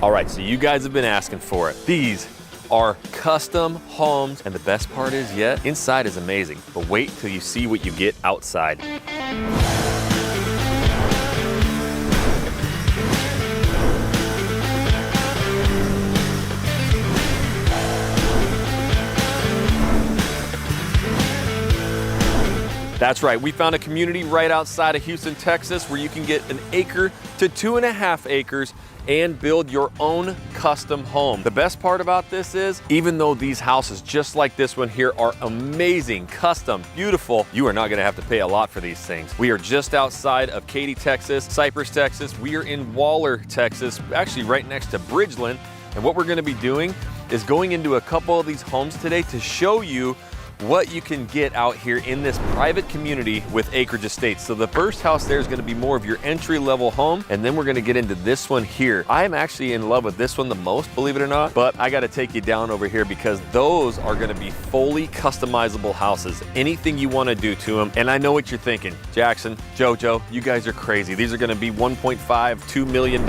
All right, so you guys have been asking for it. These are custom homes, and the best part is yet, inside is amazing, but wait till you see what you get outside. That's right, we found a community right outside of Houston, Texas, where you can get 1 acre to 2.5 acres and build your own custom home. The best part about this is, even though these houses just like this one here are amazing, custom, beautiful, you are not gonna have to pay a lot for these things. We are just outside of Katy, Texas, Cypress, Texas. We are in Waller, Texas, actually right next to Bridgeland. And what we're gonna be doing is going into a couple of these homes today to show you what you can get out here in this private community with Acreage Estates. So the first house there is going to be more of your entry-level home, and then we're going to get into this one here. I am actually in love with this one the most, believe it or not, but I got to take you down over here because those are going to be fully customizable houses. Anything you want to do to them. And I know what you're thinking, Jackson, JoJo, you guys are crazy. These are going to be $1.5, $2 million.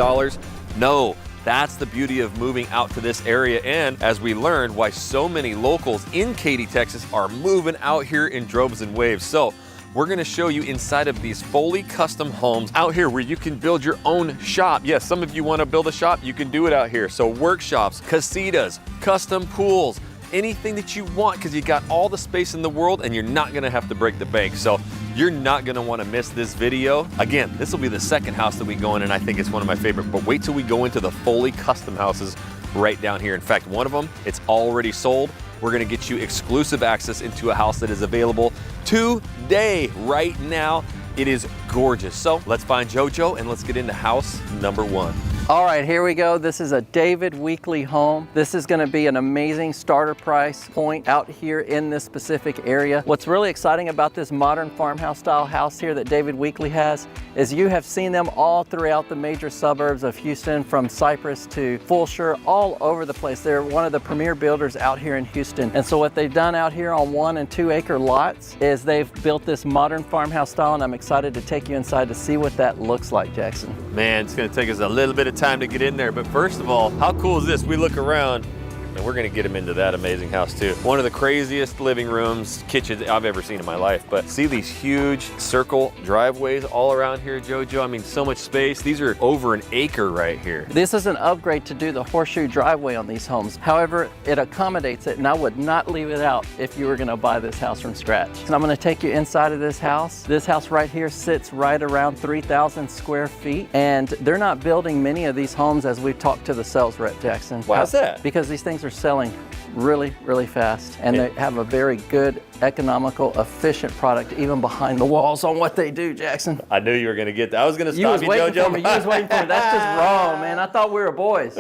No. That's the beauty of moving out to this area, and as we learned, why so many locals in Katy, Texas are moving out here in droves and waves. So we're gonna show you inside of these fully custom homes out here where you can build your own shop. Yes, some of you wanna build a shop, you can do it out here. So workshops, casitas, custom pools, anything that you want, because you got all the space in the world and you're not gonna have to break the bank. So you're not gonna wanna miss this video. Again, this will be the second house that we go in, and I think it's one of my favorite, but wait till we go into the fully custom houses right down here. In fact, one of them, it's already sold. We're gonna get you exclusive access into a house that is available today, right now. It is gorgeous. So let's find JoJo and let's get into house number 1. All right, here we go. This is a David Weekley home. This is gonna be an amazing starter price point out here in this specific area. What's really exciting about this modern farmhouse style house here that David Weekley has is you have seen them all throughout the major suburbs of Houston, from Cypress to Fulshire, all over the place. They're one of the premier builders out here in Houston. And so what they've done out here on 1 and 2 acre lots is they've built this modern farmhouse style, and I'm excited to take you inside to see what that looks like, Jackson. Man, it's gonna take us a little bit of time to get in there, but first of all, how cool is this? We look around and we're gonna get him into that amazing house too. One of the craziest living rooms, kitchens I've ever seen in my life. But see these huge circle driveways all around here, JoJo? I mean, so much space. These are over 1 acre right here. This is an upgrade to do the horseshoe driveway on these homes. However, it accommodates it, and I would not leave it out if you were gonna buy this house from scratch. And I'm gonna take you inside of this house. This house right here sits right around 3,000 square feet, and they're not building many of these homes as we've talked to the sales rep, Jackson. Why is that? Because these things are selling really, really fast, and they have a very good, economical, efficient product even behind the walls on what they do, Jackson. I knew you were gonna get that. I was gonna stop you, You was waiting JoJo. for me. You was waiting for me. That's just wrong, man. I thought we were boys.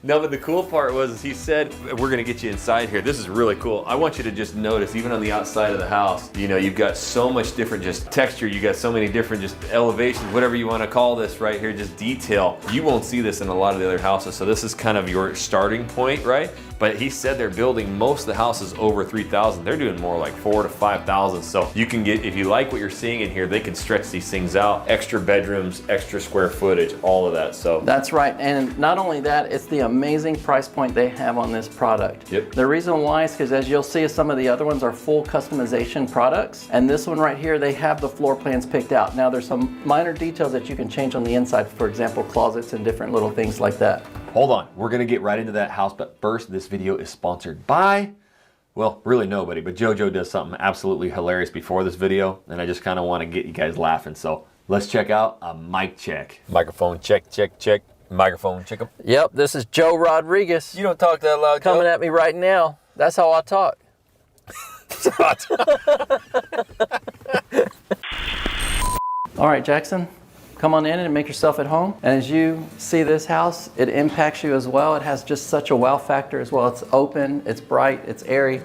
No, but the cool part was he said, we're gonna get you inside here. This is really cool. I want you to just notice, even on the outside of the house, you know, you've got so much different just texture. You got so many different just elevations, whatever you wanna call this right here, just detail. You won't see this in a lot of the other houses. So this is kind of your starting point, right? But he said they're building most of the houses over 3,000. They're doing more like 4,000 to 5,000. So you can get, if you like what you're seeing in here, they can stretch these things out. Extra bedrooms, extra square footage, all of that. So that's right. And not only that, it's the amazing price point they have on this product. Yep. The reason why is because, as you'll see, some of the other ones are full customization products. And this one right here, they have the floor plans picked out. Now there's some minor details that you can change on the inside. For example, closets and different little things like that. Hold on, we're gonna get right into that house, but first, this video is sponsored by, well, really nobody, but JoJo does something absolutely hilarious before this video, and I just kind of want to get you guys laughing, so let's check out a mic check. Microphone check, check, check. Microphone check. Yep, this is Joe Rodriguez. You don't talk that loud, Joe. Coming at me right now. That's how I talk. All right, Jackson. Come on in and make yourself at home. And as you see this house, it impacts you as well. It has just such a wow factor as well. It's open, it's bright, it's airy.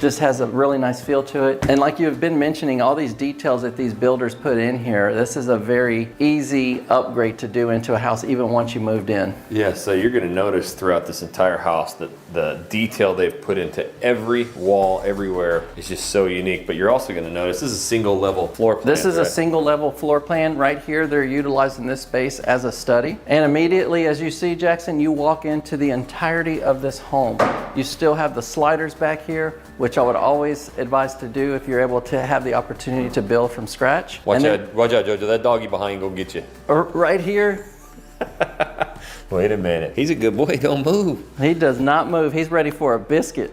Just has a really nice feel to it. And like you have been mentioning, all these details that these builders put in here, this is a very easy upgrade to do into a house even once you moved in. Yeah, so you're gonna notice throughout this entire house that the detail they've put into every wall, everywhere is just so unique. But you're also gonna notice this is a single level floor plan. This is a right? single level floor plan. Right here, they're utilizing this space as a study. And immediately, as you see, Jackson, you walk into the entirety of this home. You still have the sliders back here, which I would always advise to do if you're able to have the opportunity to build from scratch. Watch out, Jojo, that doggy behind gonna get you. Right here, Wait a minute, he's a good boy, don't move. he does not move. He's ready for a biscuit.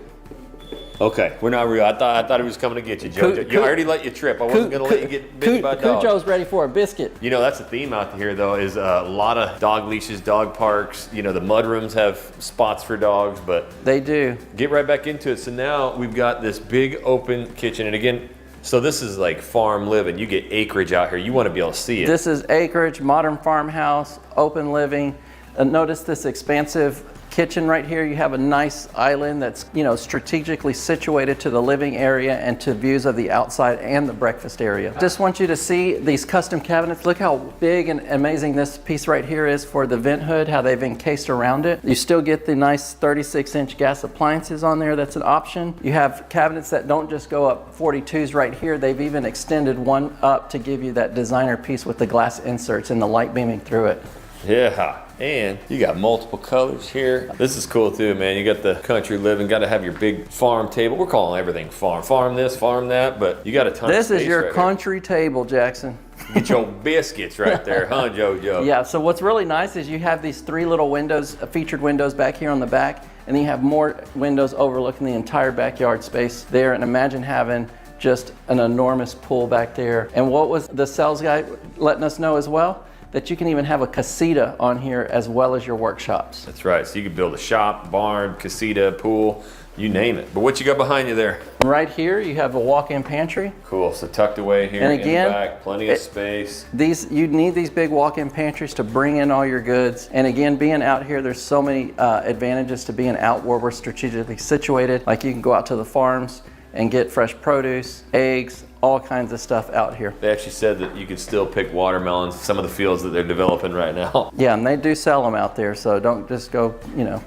Okay, we're not real. I thought he was coming to get you, Jojo. I already let you trip. I wasn't gonna let you get bitten by a dog. Cujo's ready for a biscuit. You know, that's the theme out here though, is a lot of dog leashes, dog parks. You know, the mudrooms have spots for dogs, but They do. get right back into it. So now we've got this big open kitchen. And again, so this is like farm living. You get acreage out here. You want to be able to see it. This is acreage, modern farmhouse, open living. Notice this expansive kitchen right here. You have a nice island that's, you know, strategically situated to the living area and to views of the outside and the breakfast area. Just want you to see these custom cabinets. Look how big and amazing this piece right here is for the vent hood, how they've encased around it. You still get the nice 36-inch gas appliances on there. That's an option. You have cabinets that don't just go up 42s right here. They've even extended one up to give you that designer piece with the glass inserts and the light beaming through it. Yeah. And you got multiple colors here. This is cool too, man. You got the country living, got to have your big farm table. We're calling everything farm. Farm this, farm that, but you got a ton of space. This is your right country table, Jackson. here. Get your biscuits right there, huh, Jojo? Yeah, so what's really nice is you have these three little windows, featured windows back here on the back, and then you have more windows overlooking the entire backyard space there. And imagine having just an enormous pool back there. And what was the sales guy letting us know as well? That you can even have a casita on here as well as your workshops. That's right. So you can build a shop, barn, casita, pool, you name it. But what you got behind you there? Right here, you have a walk-in pantry. Cool. So tucked away here And again, in the back, plenty of space. You need these big walk-in pantries to bring in all your goods. And again, being out here, there's so many advantages to being out where we're strategically situated. Like you can go out to the farms and get fresh produce, eggs, all kinds of stuff out here. They actually said that you could still pick watermelons, some of the fields that they're developing right now. Yeah, and they do sell them out there, so don't just go, you know.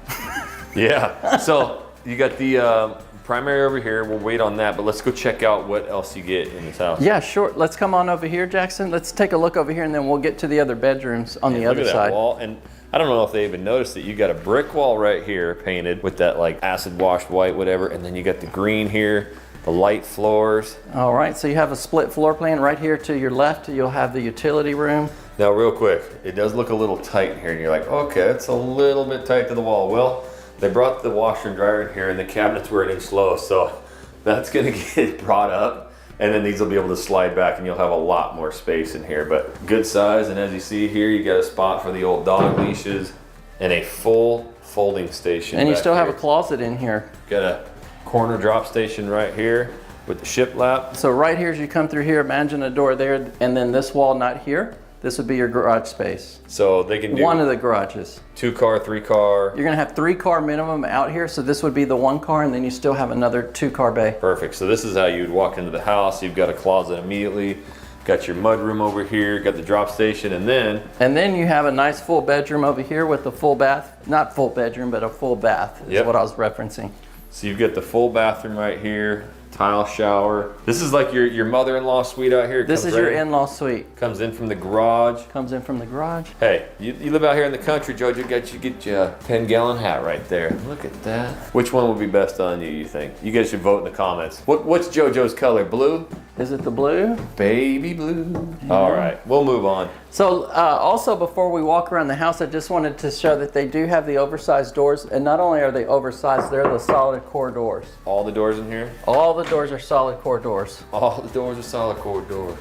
Yeah. So you got the primary over here. We'll wait on that, but let's go check out what else you get in this house. Yeah, sure. Let's come on over here, Jackson. Let's take a look over here, and then we'll get to the other bedrooms on the Look other at that side. wall. And I don't know if they even noticed it. You got a brick wall right here painted with that like acid washed white, whatever. And then you got the green here, the light floors. All right, so you have a split floor plan right here to your left. You'll have the utility room. Now, real quick, it does look a little tight in here. And you're like, okay, it's a little bit tight to the wall. Well, they brought the washer and dryer in here and the cabinets were an inch low. So that's gonna get brought up. And then these will be able to slide back and you'll have a lot more space in here, but good size. And as you see here, you got a spot for the old dog leashes and a full folding station. And you back still have here. a closet in here. Got a corner drop station right here with the shiplap. So right here, as you come through here, imagine a door there, and then this wall not here. This would be your garage space. So they can do One of the garages. 2-car, 3-car. You're gonna have 3-car minimum out here, so this would be the 1-car, and then you still have another 2-car bay. Perfect. So this is how you'd walk into the house. You've got a closet immediately. Got your mudroom over here. Got the drop station, and then you have a nice full bedroom over here with a full bath. Not full bedroom, but a full bath is Yep. what I was referencing. so you've got the full bathroom right here. Tile shower. This is like your mother-in-law suite out here. This is your in-law suite. Comes in from the garage. Comes in from the garage. Hey, you live out here in the country, Jojo. Get you a 10-gallon hat right there. Look at that. Which one would be best on you think? You guys should vote in the comments. What's JoJo's color? Blue? Is it the blue? Baby blue. All right, we'll move on. So also before we walk around the house, I just wanted to show that they do have the oversized doors, and not only are they oversized, they're the solid core doors. All the doors in here? All the doors are solid core doors. All the doors are solid core doors.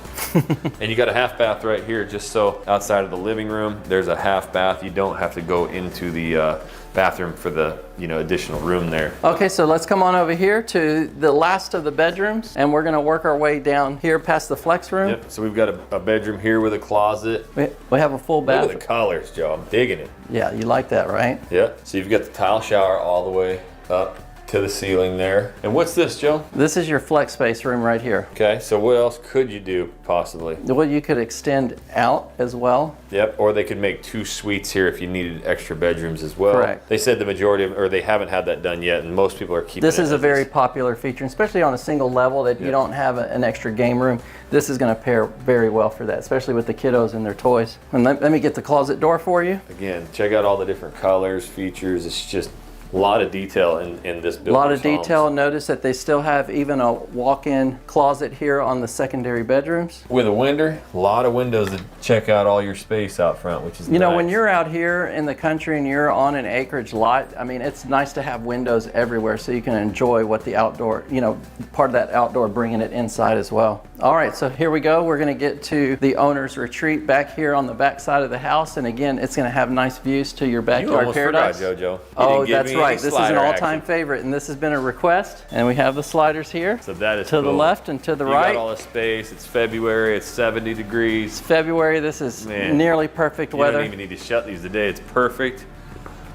And you got a half bath right here, just so outside of the living room, there's a half bath. You don't have to go into the bathroom for the additional room there. Okay, so let's come on over here to the last of the bedrooms, and we're gonna work our way down here past the flex room. Yep, so we've got a bedroom here with a closet. We have a full Look bath. at the colors, Joe. I'm digging it. Yeah, you like that, right? Yeah, so you've got the tile shower all the way up to the ceiling there. And what's this, Joe? This is your flex space room right here. Okay, so what else could you do possibly? Well, you could extend out as well. Yep, or they could make 2 suites here if you needed extra bedrooms as well. Correct. They said the majority of, or they haven't had that done yet, and most people are keeping This it is a as very is. popular feature, especially on a single level that you don't have an extra game room. This is going to pair very well for that, especially with the kiddos and their toys. And let me get the closet door for you. Again, check out all the different colors, features. It's just a lot of detail in this building. A lot of detail. Notice that they still have even a walk-in closet here on the secondary bedrooms. With a window, a lot of windows to check out all your space out front, which is You know, nice. when you're out here in the country and you're on an acreage lot, I mean, it's nice to have windows everywhere so you can enjoy what the outdoor, you know, part of that outdoor, bringing it inside as well. All right, so here we go. We're going to get to the owner's retreat back here on the back side of the house. And again, it's going to have nice views to your you backyard almost paradise. forgot, JoJo. You Oh, didn't give that's me right. any This is an slider all-time action. favorite, and this has been a request. And we have the sliders here. So that is to the cool. left and to the You right. got all the space. It's February. It's 70 degrees. February, this is Man. nearly perfect You weather. don't even need to shut these today. It's perfect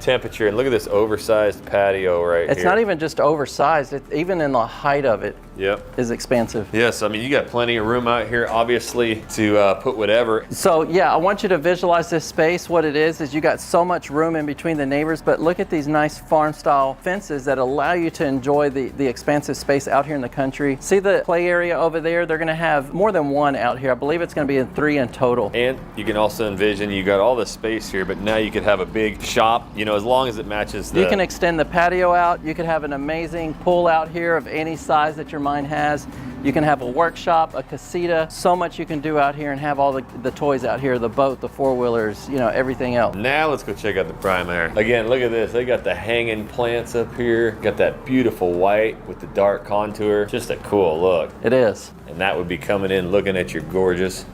temperature. And look at this oversized patio right here. It's not even just oversized, even in the height of it Yep. is expansive. Yes, I mean, you got plenty of room out here, obviously, to put whatever. So yeah, I want you to visualize this space. What it is you got so much room in between the neighbors, but look at these nice farm style fences that allow you to enjoy the expansive space out here in the country. See the play area over there? They're gonna have more than one out here. I believe it's gonna be 3 in total. And you can also envision you got all this space here, but now you could have a big shop, you know, as long as it matches the... You can extend the patio out. You could have an amazing pool out here of any size that your mind has. You can have a workshop, a casita, so much you can do out here and have all the toys out here, the boat, the four-wheelers, you know, everything else. Now let's go check out the primary. Again, look at this. They got the hanging plants up here. Got that beautiful white with the dark contour. Just a cool look. It is. And that would be coming in looking at your gorgeous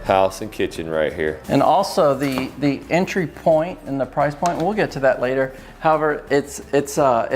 house and kitchen right here. And also the entry point and the price point, we'll get to that later. However, it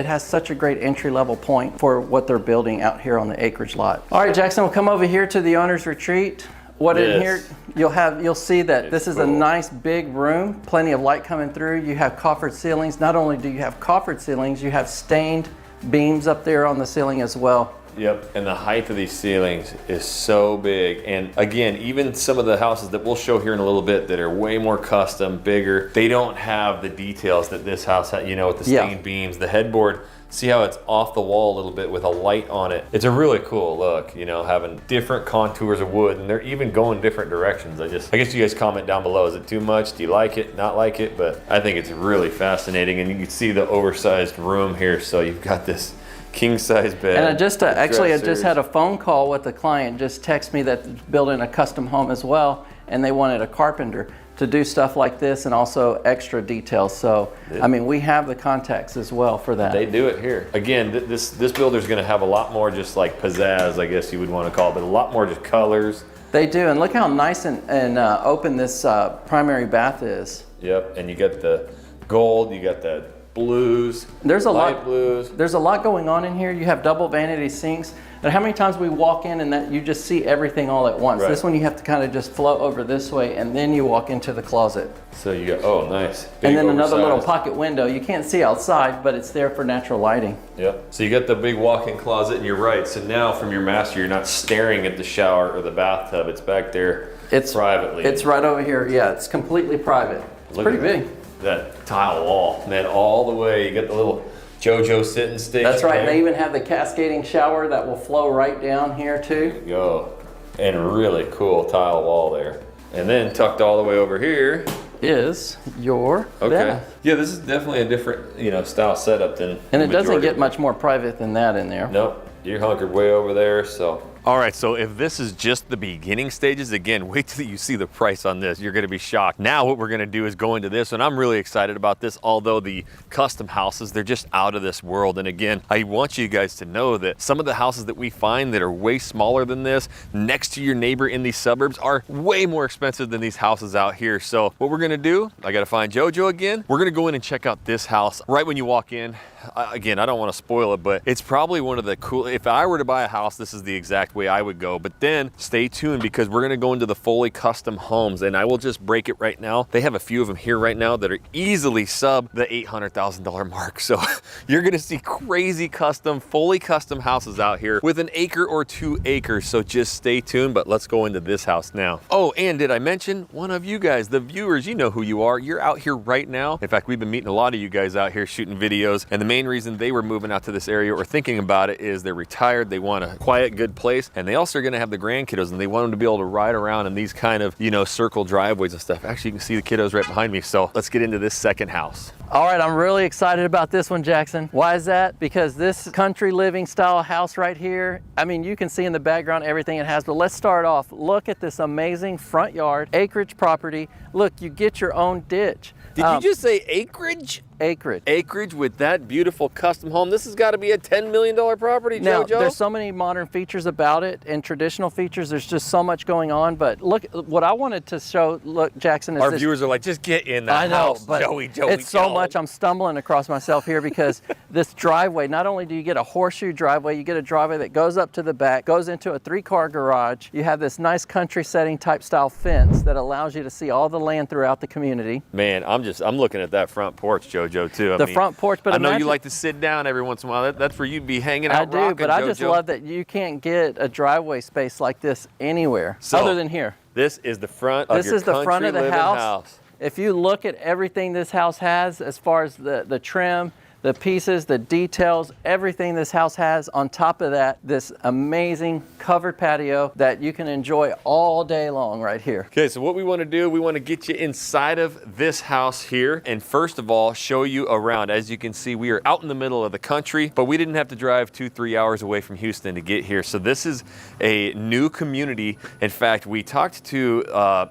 has such a great entry level point for what they're building out here on the acreage lot. All right, Jackson, we'll come over here to the owner's retreat. What in here, you'll see that this is a nice big room, plenty of light coming through. You have coffered ceilings. Not only do you have coffered ceilings, you have stained beams up there on the ceiling as well. Yep, and the height of these ceilings is so big. And again, even some of the houses that we'll show here in a little bit that are way more custom, bigger, they don't have the details that this house has, you know, with the stained beams, the headboard. See how it's off the wall a little bit with a light on it. It's a really cool look, you know, having different contours of wood, and they're even going different directions. I guess you guys comment down below. Is it too much? Do you like it? Not like it? But I think it's really fascinating, and you can see the oversized room here. So you've got this king size bed. And I just dressers. had a phone call with a client, just text me that building a custom home as well, and they wanted a carpenter to do stuff like this and also extra details. So, I mean, we have the contacts as well for that. They do it here. Again, this builder's gonna have a lot more just like pizzazz, I guess you would want to call it, but a lot more just colors. They do, and look how nice and open this primary bath is. Yep, and you got the gold, you got the blues, There's a light lot. blues. There's a lot going on in here. You have double vanity sinks. And how many times we walk in and that you just see everything all at once? Right. This one you have to kind of just float over this way, and then you walk into the closet. So you got, oh nice. Big And then another little oversized. pocket window. You can't see outside, but it's there for natural lighting. Yep. So you got the big walk-in closet, and you're right. So now from your master, you're not staring at the shower or the bathtub. It's back there privately. It's right over here. Yeah, it's completely private. It's Look pretty at big. that tile wall, man, all the way. You got the little JoJo sitting station. That's right. there. They even have the cascading shower that will flow right down here too. Go. And really cool tile wall there. And then tucked all the way over here. Is your bath. Yeah, this is definitely a different, you know, style setup than. And the it doesn't majority get of- much more private than that in there. Nope. You're hunkered way over there, so. All right, so if this is just the beginning stages, again, wait till you see the price on this. You're gonna be shocked. Now what we're gonna do is go into this, and I'm really excited about this, although the custom houses, they're just out of this world. And again, I want you guys to know that some of the houses that we find that are way smaller than this, next to your neighbor in these suburbs, are way more expensive than these houses out here. So what we're gonna do, I gotta find JoJo again. We're gonna go in and check out this house right when you walk in. Again, I don't wanna spoil it, but it's probably one of the cool, if I were to buy a house, this is the exact way I would go. But then stay tuned because we're gonna go into the fully custom homes, and I will just break it right now. They have a few of them here right now that are easily sub the $800,000 mark. So you're gonna see crazy custom, fully custom houses out here with an acre or 2 acres. So just stay tuned, but let's go into this house now. Oh, and did I mention one of you guys, the viewers, you know who you are. You're out here right now. In fact, we've been meeting a lot of you guys out here shooting videos, and the main reason they were moving out to this area or thinking about it is they're retired, they want a quiet, good place, and they also are gonna have the grandkiddos, and they want them to be able to ride around in these kind of, you know, circle driveways and stuff. Actually, you can see the kiddos right behind me. So let's get into this second house. All right, I'm really excited about this one, Jackson. Why is that? Because this country living style house right here, I mean, you can see in the background everything it has, but let's start off. Look at this amazing front yard, acreage property. Look, you get your own ditch. Did you just say acreage? Acreage. Acreage with that beautiful custom home. This has got to be a $10 million property, Now, JoJo. there's so many modern features about it and traditional features. There's just so much going on. But look, what I wanted to show, look, Jackson, is Our this. viewers are like, just get in that I know, house, but Joey, it's so go. much. I'm stumbling across myself here because this driveway, not only do you get a horseshoe driveway, you get a driveway that goes up to the back, goes into a 3-car garage. You have this nice country setting type style fence that allows you to see all the land throughout the community. Man, I'm looking at that front porch, JoJo, too. The front porch, but I know you imagine- like to sit down every once in a while. That's where you'd be hanging out. I do, rocking, but I just JoJo. love that you can't get a driveway space like this anywhere So, other than here. This is the front of This your is the front country of the living house. If you look at everything this house has, as far as the trim, the pieces, the details, everything this house has, on top of that, this amazing covered patio that you can enjoy all day long right here. Okay, so what we want to do, we want to get you inside of this house here, and first of all, show you around. As you can see, we are out in the middle of the country, but we didn't have to drive 2-3 hours away from Houston to get here. So this is a new community. In fact, we talked to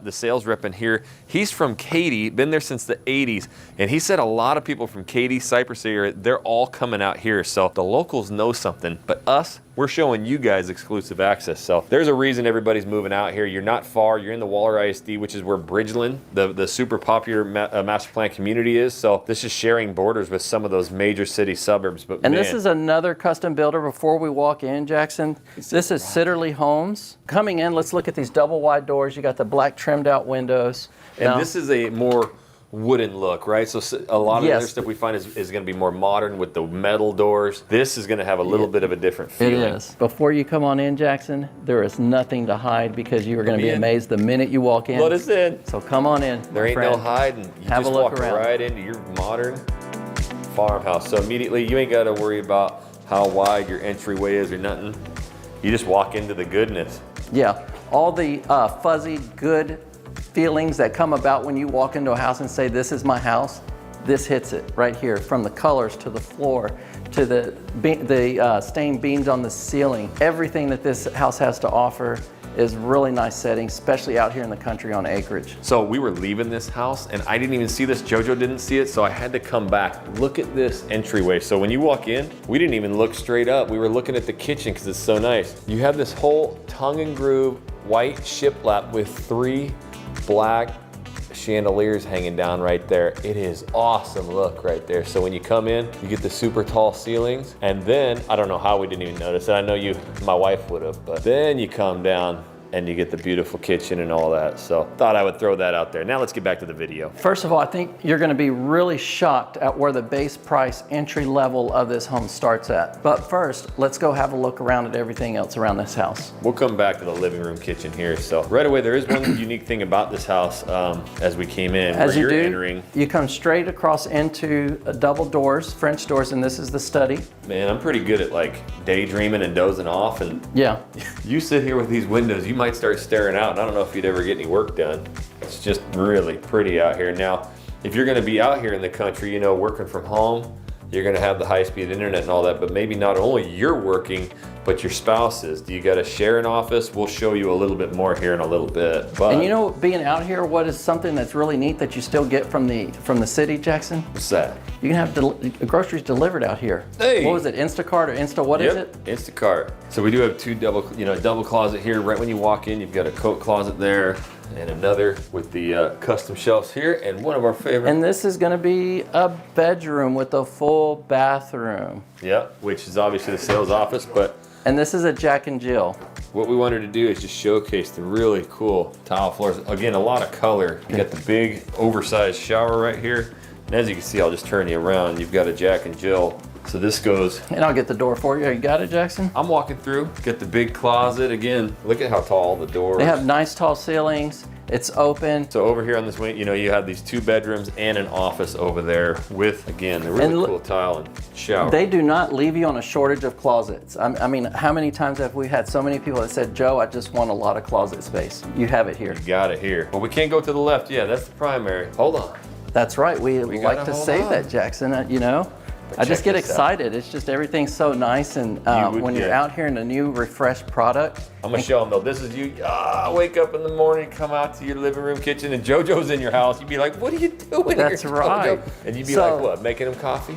the sales rep in here. He's from Katy, been there since the 80s, and he said a lot of people from Katy, Cypress area, they're all coming out here. So the locals know something, but us, we're showing you guys exclusive access. So there's a reason everybody's moving out here. You're not far. You're in the Waller ISD, which is where Bridgeland, the super popular master plan community is. So this is sharing borders with some of those major city suburbs. But And man, this is another custom builder. Before we walk in, Jackson, this is Sitterly Homes. Coming in, let's look at these double wide doors. You got the black trimmed out windows. and Now- this is a more wooden look, right? So a lot of the Yes. other stuff we find is going to be more modern with the metal doors. This is going to have a little bit of a different It feeling. is. Before you come on in, Jackson, there is nothing to hide because you are going to be in. amazed the minute you walk in. Let us in. So come on in. There my ain't friend. no hiding. You Have a just look walk around. right into your modern farmhouse. So immediately you ain't got to worry about how wide your entryway is or nothing. You just walk into the goodness. Yeah, all the fuzzy, good feelings that come about when you walk into a house and say, this is my house, this hits it right here, from the colors to the floor to the stained beams on the ceiling. Everything that this house has to offer is really nice setting, especially out here in the country on acreage. So we were leaving this house and I didn't even see this. JoJo didn't see it, so I had to come back. Look at this entryway. So when you walk in, we didn't even look straight up. We were looking at the kitchen because it's so nice. You have this whole tongue and groove white shiplap with 3 black chandeliers hanging down right there. It is awesome look right there. So when you come in, you get the super tall ceilings, and then, I don't know how we didn't even notice it. I know my wife would have, but then you come down and you get the beautiful kitchen and all that. So thought I would throw that out there. Now let's get back to the video. First of all, I think you're going to be really shocked at where the base price entry level of this home starts at. But first, let's go have a look around at everything else around this house. We'll come back to the living room kitchen here. So right away, there is one unique thing about this house as we came in. As where you you're do, entering. you come straight across into double doors, French doors, and this is the study. Man, I'm pretty good at like daydreaming and dozing off, and Yeah. you sit here with these windows, you might start staring out, and I don't know if you'd ever get any work done. It's just really pretty out here. Now, if you're gonna be out here in the country, you know, working from home, you're gonna have the high-speed internet and all that, but maybe not only you're working, but your spouse is. Do you gotta share an office? We'll show you a little bit more here in a little bit. But And you know, being out here, what is something that's really neat that you still get from the city, Jackson? what's that? You can have groceries delivered out here. Hey. What was it, Instacart or Insta, what is it? Instacart. So we do have 2 double closet here. Right when you walk in, you've got a coat closet there and another with the custom shelves here, and one of our favorite. And this is gonna be a bedroom with a full bathroom. Yeah, which is obviously the sales office, but And this is a Jack and Jill. What we wanted to do is just showcase the really cool tile floors. Again, a lot of color. You got the big oversized shower right here. And as you can see, I'll just turn you around. You've got a Jack and Jill. So this goes. And I'll get the door for you. You got it, Jackson? I'm walking through, get the big closet. Again, look at how tall the door is. They have nice tall ceilings. It's open. So over here on this wing, you know, you have these 2 bedrooms and an office over there with, again, the really cool tile and shower. They do not leave you on a shortage of closets. I mean, how many times have we had so many people that said, Joe, I just want a lot of closet space. You have it here. You got it here. But we can't go to the left. Yeah, that's the primary. Hold on. That's right. We like to save that, Jackson, you know. I just get excited. It's just everything's so nice, and when you're out here in a new, refreshed product. I'm gonna show them though. This is you. Wake up in the morning, come out to your living room, kitchen, and JoJo's in your house. You'd be like, "What are you doing That's here, right. JoJo?" And you'd be like, "What? Making him coffee?"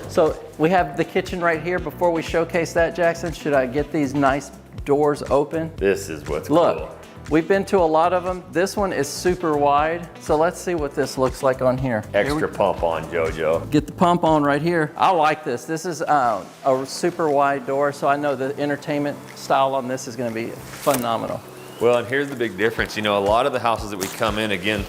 So we have the kitchen right here. Before we showcase that, Jackson, should I get these nice doors open? This is what's Look. cool. We've been to a lot of them. This one is super wide. So let's see what this looks like on here. Extra pump on, JoJo. Get the pump on right here. I like this. This is a super wide door, so I know the entertainment style on this is gonna be phenomenal. Well, and here's the big difference. You know, a lot of the houses that we come in, again,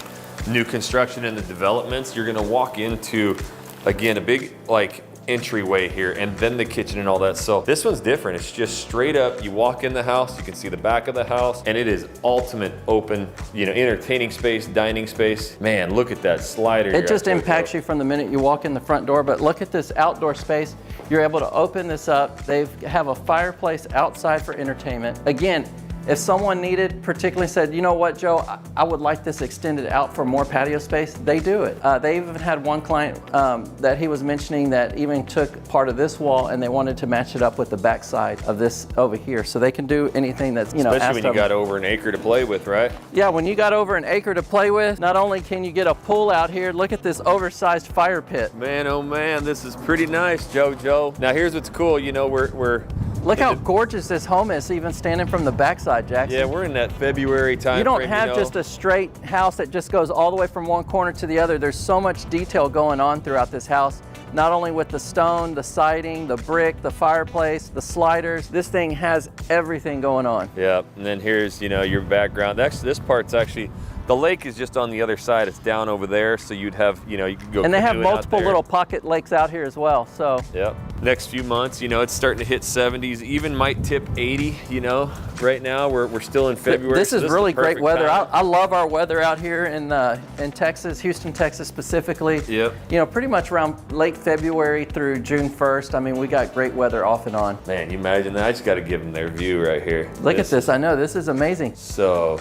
new construction and the developments, you're gonna walk into, again, a big like entryway here and then the kitchen and all that. So this one's different. It's just straight up. You walk in the house, you can see the back of the house, and it is ultimate open, you know, entertaining space, dining space. Man, look at that slider. It just impacts you from the minute you walk in the front door, but look at this outdoor space. You're able to open this up. They have a fireplace outside for entertainment. Again, if someone needed, particularly said, you know what, Joe, I would like this extended out for more patio space, they do it. They even had one client that he was mentioning that even took part of this wall and they wanted to match it up with the backside of this over here. So they can do anything that's, you know, especially when you got over an acre to play with, right? Yeah, when you got over an acre to play with, not only can you get a pool out here, look at this oversized fire pit. Man, oh man, this is pretty nice, JoJo. Now here's what's cool, you know, we're look how gorgeous this home is, even standing from the backside, Jackson. Yeah, we're in that February time. You don't have just a straight house that just goes all the way from one corner to the other. There's so much detail going on throughout this house, not only with the stone, the siding, the brick, the fireplace, the sliders. This thing has everything going on. Yeah, and then here's, you know, your background. Actually, this part's actually, the lake is just on the other side. It's down over there, so you'd have, you know, you could go. And they have multiple little pocket lakes out here as well, so. Yep. Next few months, you know, it's starting to hit 70s, even might tip 80, you know. Right now, we're still in February. This is really great weather. I love our weather out here in Texas, Houston, Texas specifically. Yep. You know, pretty much around late February through June 1st. I mean, we got great weather off and on. Man, you imagine that? I just got to give them their view right here. Look at this. I know, this is amazing. So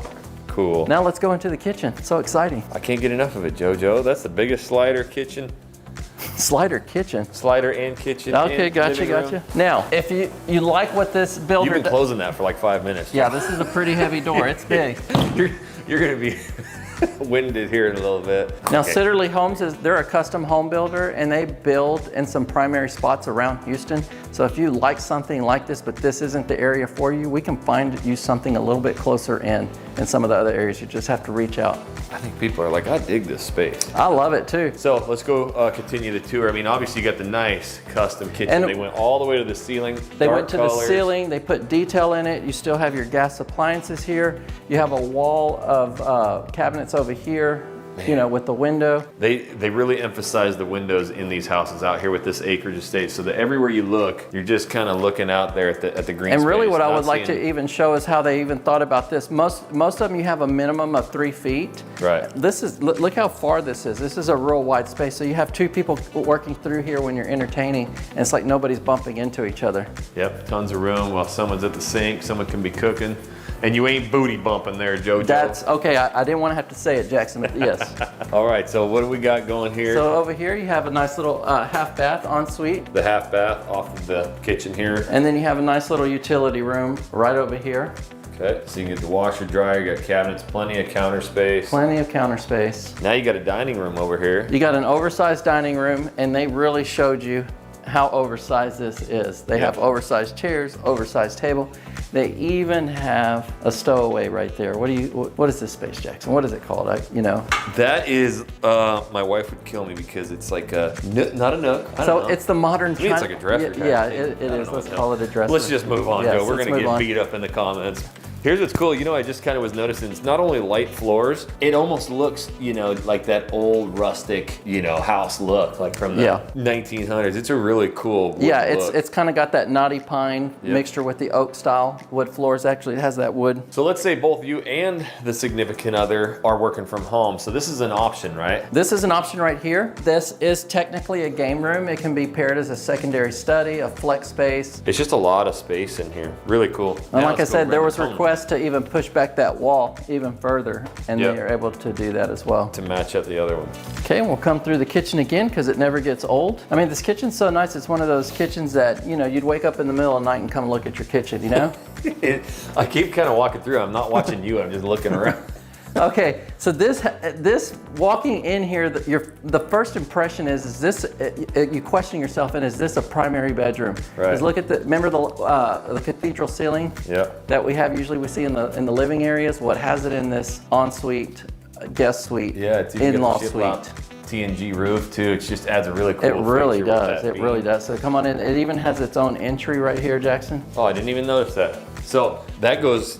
cool. Now let's go into the kitchen. It's so exciting. I can't get enough of it, JoJo. That's the biggest slider kitchen. Slider kitchen. Slider and kitchen. Okay, gotcha. Now, if you like what this builder You've been closing that for like 5 minutes. Yeah, this is a pretty heavy door. It's big. You're gonna be winded here in a little bit. Now, Sitterly Homes they're a custom home builder, and they build in some primary spots around Houston. So if you like something like this, but this isn't the area for you, we can find you something a little bit closer in some of the other areas. You just have to reach out. I think people are like, I dig this space. I love it too. So let's go continue the tour. I mean, obviously you got the nice custom kitchen. And they went all the way to the ceiling. They went to the ceiling, they put detail in it. You still have your gas appliances here. You have a wall of cabinets over here. You know, with the window. They really emphasize the windows in these houses out here with this acreage estate, so that everywhere you look, you're just kind of looking out there at the green space. And really space, what I would like to even show is how they even thought about this. Most of them you have a minimum of 3 feet. Right. This is, look how far this is. This is a real wide space. So you have 2 people working through here when you're entertaining, and it's like nobody's bumping into each other. Yep, tons of room while someone's at the sink, someone can be cooking. And you ain't booty bumping there, JoJo. That's okay. I didn't want to have to say it, Jackson. Yes. All right. So what do we got going here? So over here you have a nice little half bath ensuite. The half bath off of the kitchen here. And then you have a nice little utility room right over here. Okay. So you can get the washer, dryer. You got cabinets, plenty of counter space. Plenty of counter space. Now you got a dining room over here. You got an oversized dining room, and they really showed you how oversized this is. They have oversized chairs, oversized table. They even have a stowaway right there. What is this space, Jackson? What is it called? That is, my wife would kill me because it's like not a nook. I don't know. It's the modern. To me, it's like a dresser. Yeah, it is. Let's call it a dresser. Let's just move on, Yes, Joe. We're let's gonna move get on. beat up in the comments. Here's what's cool, I just kind of was noticing, it's not only light floors, it almost looks, like that old rustic, house look, like from the 1900s. It's a really cool wood look. It's kind of got that knotty pine mixture with the oak style wood floors. Actually, it has that wood. So let's say both you and the significant other are working from home. So this is an option, right? This is an option right here. This is technically a game room. It can be paired as a secondary study, a flex space. It's just a lot of space in here. Really cool. And like I said, there was requests to even push back that wall even further, and they are able to do that as well. To match up the other one. Okay, and we'll come through the kitchen again because it never gets old. I mean, this kitchen's so nice. It's one of those kitchens that, you'd wake up in the middle of the night and come look at your kitchen, I keep kind of walking through. I'm not watching you. I'm just looking around. Okay, so this walking in here, the first impression is this, you question yourself, and is this a primary bedroom? Right. Because look at remember the cathedral ceiling that we see in the living areas? What has it in this ensuite, guest suite, in-law suite? TNG roof too. It just adds a really cool. It really does. It really does. So come on in. It even has its own entry right here, Jackson. Oh, I didn't even notice that. So that goes,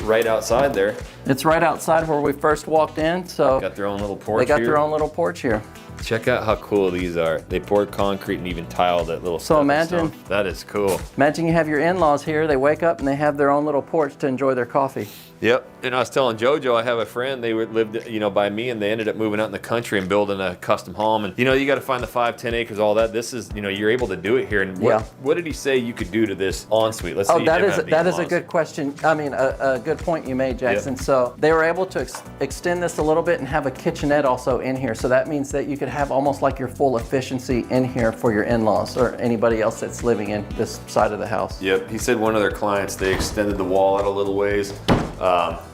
right outside there. It's right outside where we first walked in. So got their own little porch. They got their own little porch here. Check out how cool these are. They poured concrete and even tiled that little. So imagine that is cool. Imagine you have your in-laws here. They wake up and they have their own little porch to enjoy their coffee. Yep. And I was telling JoJo, I have a friend, they lived, by me, and they ended up moving out in the country and building a custom home. And, you got to find the 5-10 acres, all that. This is, you're able to do it here. And what did he say you could do to this ensuite? Let's see. That is a good question. I mean, a good point you made, Jackson. Yep. So they were able to extend this a little bit and have a kitchenette also in here. So that means that you could have almost like your full efficiency in here for your in-laws or anybody else that's living in this side of the house. Yep. He said one of their clients, they extended the wall out a little ways.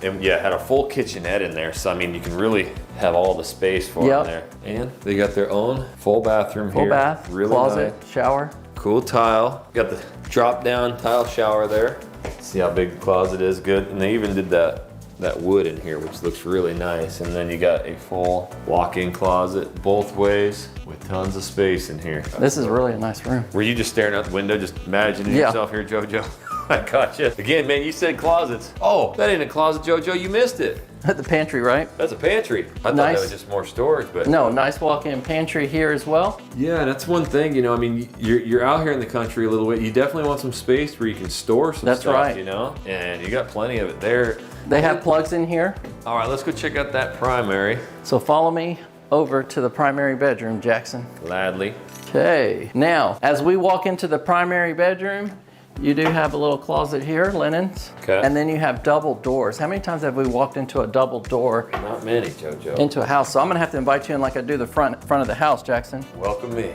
And had a full kitchenette in there. So, I mean, you can really have all the space for them there. And they got their own full bathroom here. Full bath, really closet, nice. Shower. Cool tile. Got the drop down tile shower there. See how big the closet is, good. And they even did that wood in here, which looks really nice. And then you got a full walk-in closet both ways with tons of space in here. This is really a nice room. Were you just staring out the window, just imagining yourself here, JoJo? I got you. Again, man, you said closets. Oh, that ain't a closet, JoJo. You missed it. The pantry, right? That's a pantry. I thought that was just more storage, but no, nice walk-in pantry here as well. Yeah, that's one thing. I mean, you're out here in the country a little bit. You definitely want some space where you can store some stuff. That's right. And you got plenty of it there. They have plugs in here. All right, let's go check out that primary. So follow me over to the primary bedroom, Jackson. Gladly. Okay. Now, as we walk into the primary bedroom, you do have a little closet here, linens. Okay. And then you have double doors. How many times have we walked into a double door? Not many, JoJo. Into a house. So I'm gonna have to invite you in like I do the front of the house, Jackson. Welcome me.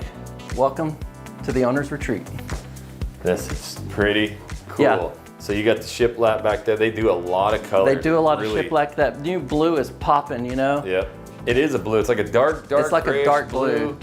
Welcome to the owner's retreat. This is pretty cool. Yeah. So you got the shiplap back there. They do a lot of colors. They do a lot of shiplap. That new blue is popping, Yep. It is a blue. It's like a dark it's like a dark blue.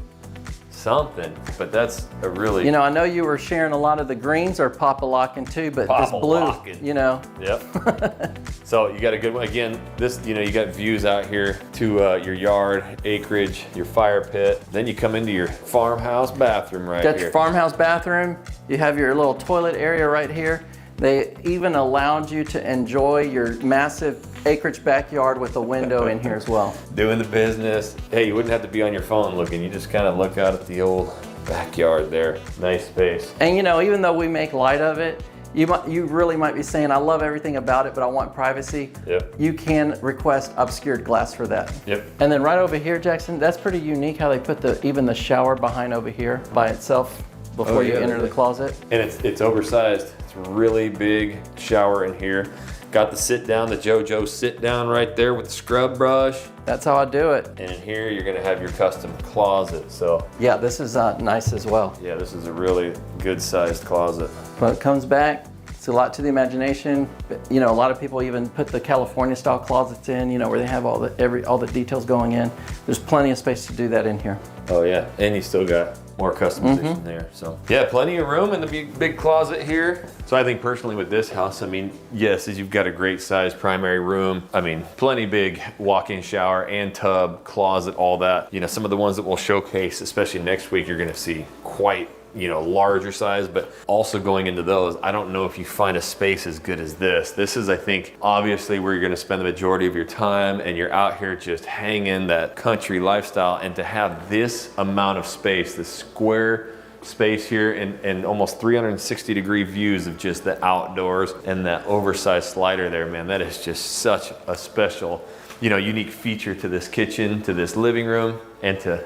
Something, but that's a really... I know you were sharing a lot of the greens are pop-a-locking too, but this blue, Yep. So you got a good one. Again, this, you got views out here to your yard, acreage, your fire pit. Then you come into your farmhouse bathroom right here. Got your farmhouse bathroom. You have your little toilet area right here. They even allowed you to enjoy your massive acreage backyard with a window in here as well. Doing the business. Hey, you wouldn't have to be on your phone looking. You just kind of look out at the old backyard there. Nice space. And even though we make light of it, you really might be saying, I love everything about it, but I want privacy. Yep. You can request obscured glass for that. Yep. And then right over here, Jackson, that's pretty unique how they put even the shower behind over here by itself before you enter the closet. And it's oversized. It's a really big shower in here. Got the sit down, the JoJo sit down right there with the scrub brush. That's how I do it. And in here, you're gonna have your custom closet, so. Yeah, this is nice as well. Yeah, this is a really good sized closet. But it comes back, it's a lot to the imagination. A lot of people even put the California style closets in, where they have all the details going in. There's plenty of space to do that in here. Oh yeah, and you still got more customization there. So yeah, plenty of room in the big closet here. So I think personally with this house, I mean, yes, as you've got a great size primary room. I mean, plenty big walk-in shower and tub, closet, all that. You know, some of the ones that we'll showcase, especially next week, you're gonna see quite, you know, larger size, but also going into those, I don't know if you find a space as good as this. This is, I think, obviously where you're gonna spend the majority of your time, and you're out here just hanging that country lifestyle, and to have this amount of space, this square space here, and almost 360-degree views of just the outdoors, and that oversized slider there, man, that is just such a special, you know, unique feature to this kitchen, to this living room, and to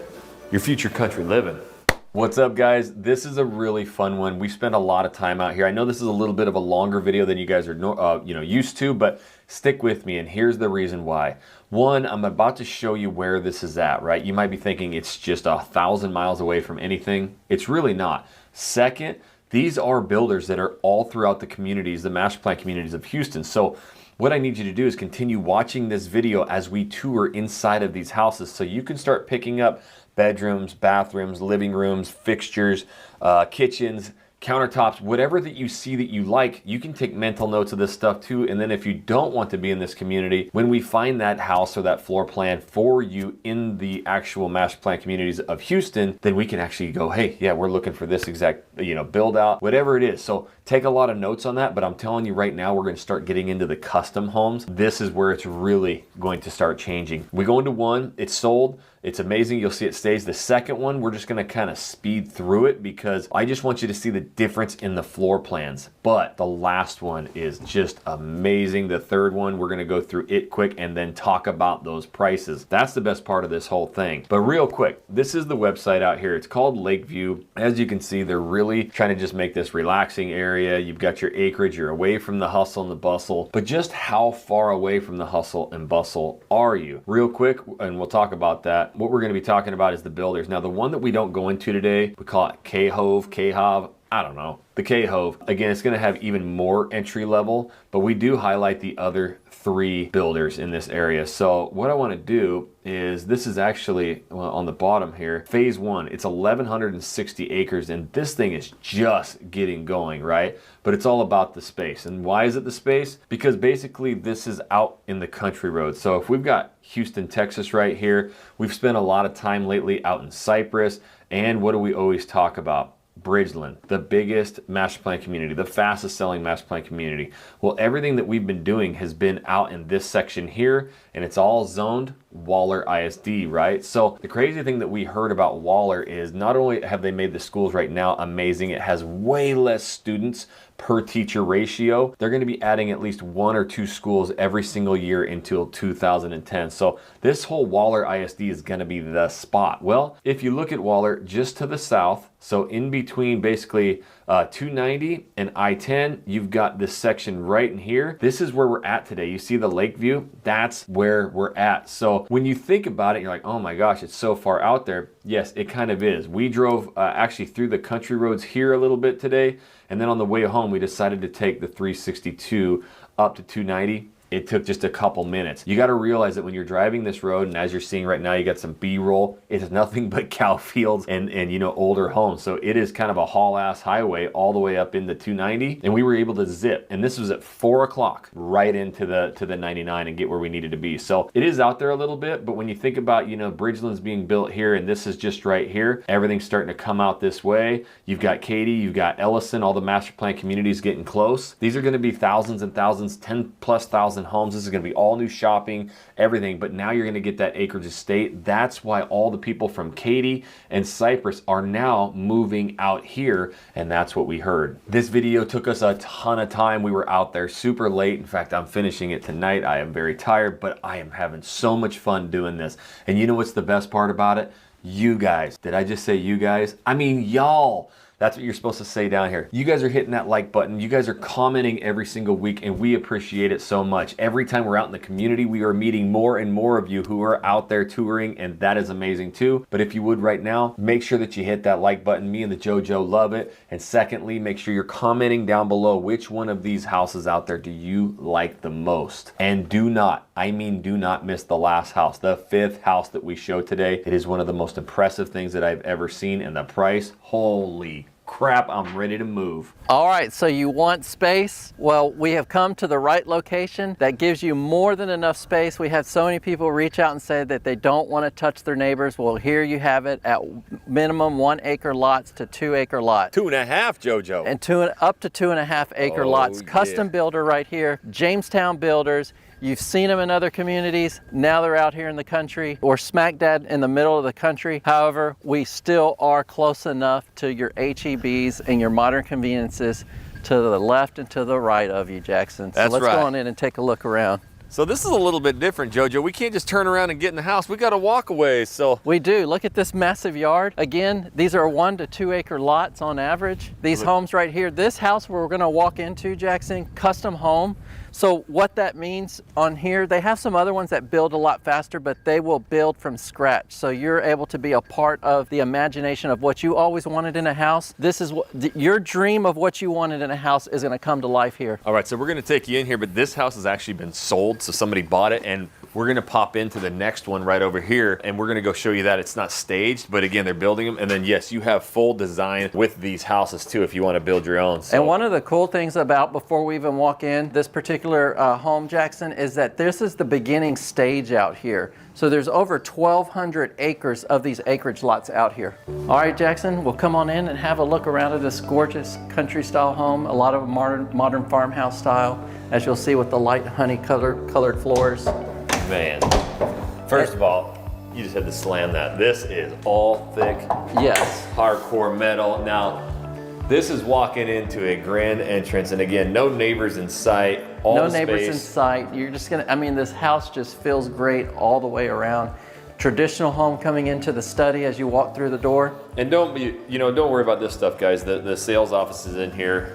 your future country living. What's up, guys? This is a really fun one. We spent a lot of time out here. I know this is a little bit of a longer video than you guys are used to, but stick with me, and here's the reason why. One, I'm about to show you where this is at, right? You might be thinking it's just 1,000 miles away from anything. It's really not. Second, these are builders that are all throughout the communities, the master plan communities of Houston. So what I need you to do is continue watching this video as we tour inside of these houses, so you can start picking up bedrooms, bathrooms, living rooms, fixtures, kitchens, countertops, whatever that you see that you like. You can take mental notes of this stuff too. And then if you don't want to be in this community, when we find that house or that floor plan for you in the actual master plan communities of Houston, then we can actually go, hey, yeah, we're looking for this exact, you know, build out, whatever it is. So take a lot of notes on that, but I'm telling you right now, we're going to start getting into the custom homes. This is where it's really going to start changing. We go into one, it's sold. It's amazing. You'll see it stays. The second one, we're just going to kind of speed through it because I just want you to see the difference in the floor plans. But the last one is just amazing. The third one, we're going to go through it quick and then talk about those prices. That's the best part of this whole thing. But real quick, this is the website out here. It's called Lakeview. As you can see, they're really trying to just make this relaxing area. You've got your acreage. You're away from the hustle and the bustle. But just how far away from the hustle and bustle are you? Real quick, and we'll talk about that. What we're going to be talking about is the builders. Now, the one that we don't go into today, we call it K-Hove, I don't know. The K-Hove, again, it's going to have even more entry level, but we do highlight the other 3 builders in this area. So what I want to do is, this is actually, well, on the bottom here, phase 1. It's 1,160 acres, and this thing is just getting going, right? But it's all about the space. And why is it the space? Because basically this is out in the country road. So if we've got Houston, Texas right here, we've spent a lot of time lately out in Cypress, and what do we always talk about? Bridgeland, the biggest master plan community, the fastest selling master plan community. Well, everything that we've been doing has been out in this section here, and it's all zoned Waller ISD, right? So the crazy thing that we heard about Waller is not only have they made the schools right now amazing, it has way less students per teacher ratio. They're going to be adding at least 1 or 2 schools every single year until 2010. So this whole Waller ISD is going to be the spot. Well, if you look at Waller just to the south, so in between basically 290 and I-10, you've got this section right in here. This is where we're at today. You see the Lakeview? That's where we're at. So when you think about it, you're like, oh my gosh, it's so far out there. Yes, it kind of is. We drove actually through the country roads here a little bit today, and then on the way home, we decided to take the 362 up to 290. It took just a couple minutes. You got to realize that when you're driving this road, and as you're seeing right now, you got some B-roll, it is nothing but cow fields and you know, older homes. So it is kind of a haul-ass highway all the way up into 290, and we were able to zip, and this was at 4 o'clock right into the 99 and get where we needed to be. So it is out there a little bit, but when you think about, you know, Bridgeland's being built here, and this is just right here, everything's starting to come out this way. You've got Katy, you've got Ellison, all the master plan communities getting close. These are going to be thousands and thousands, 10,000+ homes. This is going to be all new shopping, everything, but now you're going to get that acreage estate. That's why all the people from Katy and Cypress are now moving out here, and that's what we heard. This video took us a ton of time. We were out there super late. In fact, I'm finishing it tonight. I am very tired, but I am having so much fun doing this. And you know what's the best part about it? You guys. Did I just say you guys? I mean y'all. That's what you're supposed to say down here. You guys are hitting that like button. You guys are commenting every single week, and we appreciate it so much. Every time we're out in the community, we are meeting more and more of you who are out there touring, and that is amazing too. But if you would right now, make sure that you hit that like button. Me and the JoJo love it. And secondly, make sure you're commenting down below which one of these houses out there do you like the most. And do not, I mean do not miss the last house, the 5th house that we show today. It is one of the most impressive things that I've ever seen, and the price, holy crap, I'm ready to move. All right, so you want space? Well, we have come to the right location that gives you more than enough space. We had so many people reach out and say that they don't want to touch their neighbors. Well, here you have it at minimum 1 acre lots to 2 acre lots. 2.5, JoJo. And up to 2.5 acre lots. Custom builder right here, Jamestown Builders. You've seen them in other communities. Now they're out here in the country, or smack dab in the middle of the country. However, we still are close enough to your HEBs and your modern conveniences to the left and to the right of you, Jackson. So That's let's right. go on in and take a look around. So this is a little bit different, JoJo. We can't just turn around and get in the house. We got to walk away. So We do. Look at this massive yard. Again, these are 1 to 2 acre lots on average. These homes right here, this house where we're going to walk into, Jackson, custom home. So what that means on here, they have some other ones that build a lot faster, but they will build from scratch. So you're able to be a part of the imagination of what you always wanted in a house. This is what your dream of what you wanted in a house is going to come to life here. all right, so we're going to take you in here, but this house has actually been sold. So somebody bought it, and we're going to pop into the next one right over here, and we're going to go show you that it's not staged, but again, they're building them. And then yes, you have full design with these houses too if you want to build your own. So. And one of the cool things about, before we even walk in this particular home, Jackson, is that this is the beginning stage out here. So there's over 1,200 acres of these acreage lots out here. All right, Jackson, we'll come on in and have a look around at this gorgeous country style home. A lot of modern farmhouse style, as you'll see with the light honey colored floors. Man, first of all, you just had to slam that. This is all thick, Yes. hardcore metal. Now, this is walking into a grand entrance, and again, no neighbors in sight. All No the neighbors in space. sight. You're just gonna, I mean, this house just feels great all the way around. Traditional home coming into the study as you walk through the door. And don't worry about this stuff, guys. The sales office is in here.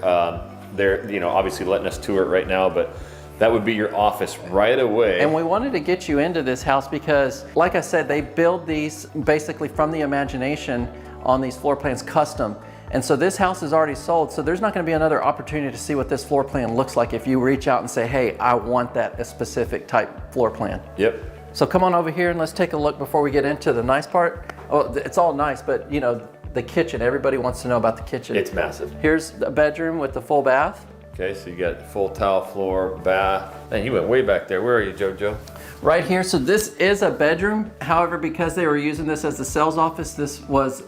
They're, obviously letting us tour it right now, but that would be your office right away. And we wanted to get you into this house because, like I said, they build these basically from the imagination on these floor plans custom. And so this house is already sold, so there's not going to be another opportunity to see what this floor plan looks like if you reach out and say, hey, I want that a specific type floor plan. Yep. So come on over here and let's take a look before we get into the nice part. Oh, it's all nice, but the kitchen, everybody wants to know about the kitchen. It's massive. Here's a bedroom with the full bath. Okay, so you got full tile floor, bath. Man, you went way back there. Where are you, JoJo? Right here, so this is a bedroom. However, because they were using this as the sales office, this was,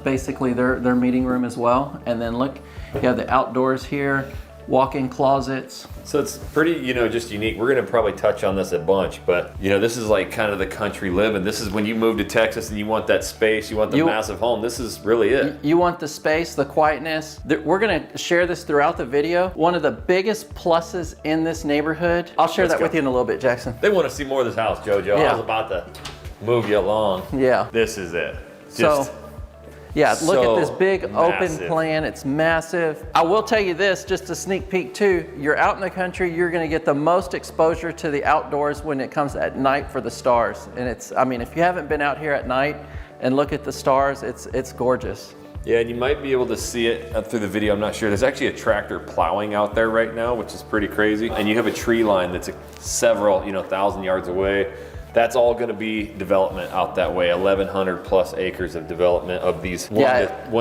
basically their meeting room as well. And then look, you have the outdoors here, walk-in closets. So it's pretty, just unique. We're gonna probably touch on this a bunch, but this is like kind of the country living. This is when you move to Texas and you want that space, you want the massive home. This is really it. You want the space, the quietness. We're gonna share this throughout the video. One of the biggest pluses in this neighborhood, I'll share that with you in a little bit, Jackson. They want to see more of this house, JoJo. Yeah. I was about to move you along. Yeah. This is it. Yeah, look at this so big open massive. plan. It's massive. I will tell you this, just a sneak peek too. You're out in the country, you're gonna get the most exposure to the outdoors when it comes at night for the stars. And if you haven't been out here at night and look at the stars, it's gorgeous. Yeah, and you might be able to see it through the video, I'm not sure. There's actually a tractor plowing out there right now, which is pretty crazy. And you have a tree line that's several, 1,000 yards away. That's all going to be development out that way. 1,100 plus acres of development of these 1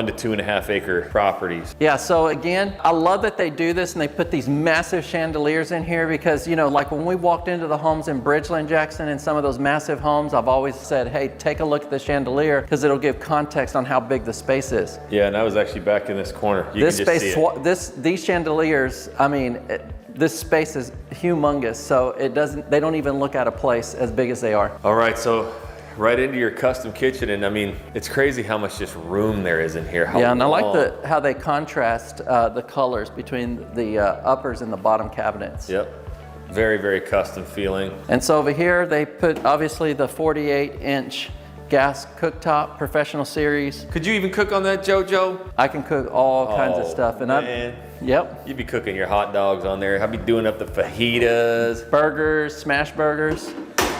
to 2.5 acre properties. Yeah, so again, I love that they do this and they put these massive chandeliers in here because, like when we walked into the homes in Bridgeland, Jackson, and some of those massive homes, I've always said, hey, take a look at the chandelier because it'll give context on how big the space is. Yeah, and I was actually back in this corner. You This can just space, see it. these chandeliers, this space is humongous, so they don't even look out of place as big as they are. All right, so right into your custom kitchen, and it's crazy how much just room there is in here. Yeah, and I like how they contrast the colors between the uppers and the bottom cabinets. Yep, very, very custom feeling. And so over here, they put obviously the 48-inch gas cooktop, professional series. Could you even cook on that, JoJo? I can cook all kinds of stuff. And yep. You'd be cooking your hot dogs on there. I'd be doing up the fajitas. Burgers, smash burgers.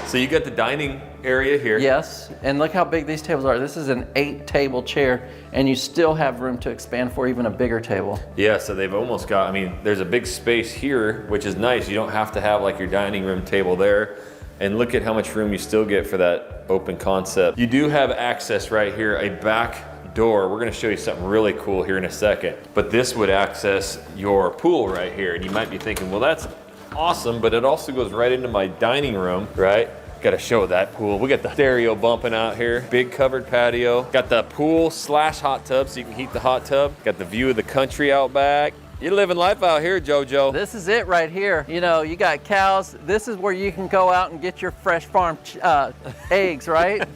So you got the dining area here. Yes, and look how big these tables are. This is an 8-table chair, and you still have room to expand for even a bigger table. Yeah, so they've almost got, I mean, there's a big space here, which is nice. You don't have to have like your dining room table there. And look at how much room you still get for that open concept. You do have access right here, a back door. We're gonna show you something really cool here in a second. But this would access your pool right here. And you might be thinking, well, that's awesome, but it also goes right into my dining room, right? Gotta show that pool. We got the stereo bumping out here. Big covered patio. Got the pool / hot tub so you can heat the hot tub. Got the view of the country out back. You're living life out here, JoJo. This is it right here. You know, you got cows. This is where you can go out and get your fresh farm eggs, right?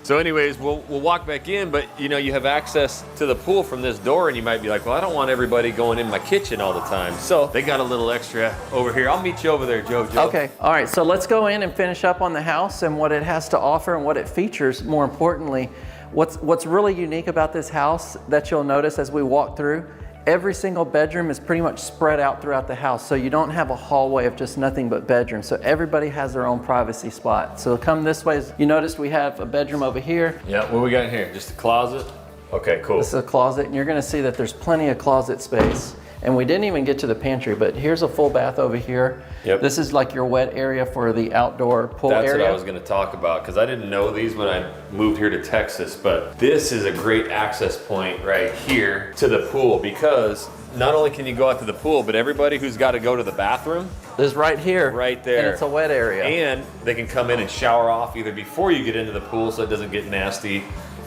So anyways, we'll walk back in, but you know, you have access to the pool from this door, and you might be like, well, I don't want everybody going in my kitchen all the time. So they got a little extra over here. I'll meet you over there, JoJo. Okay, all right, so let's go in and finish up on the house and what it has to offer and what it features, more importantly. What's really unique about this house that you'll notice as we walk through, every single bedroom is pretty much spread out throughout the house. So you don't have a hallway of just nothing but bedrooms. So everybody has their own privacy spot. So come this way. You noticed we have a bedroom over here. Yeah, what we got in here? Just a closet? Okay, cool. This is a closet, and you're gonna see that there's plenty of closet space. And we didn't even get to the pantry, but here's a full bath over here. Yep. This is like your wet area for the outdoor pool area. That's what I was gonna talk about, because I didn't know these when I moved here to Texas, but this is a great access point right here to the pool, because not only can you go out to the pool, but everybody who's got to go to the bathroom is right here. Right there. And it's a wet area. And they can come in and shower off either before you get into the pool so it doesn't get nasty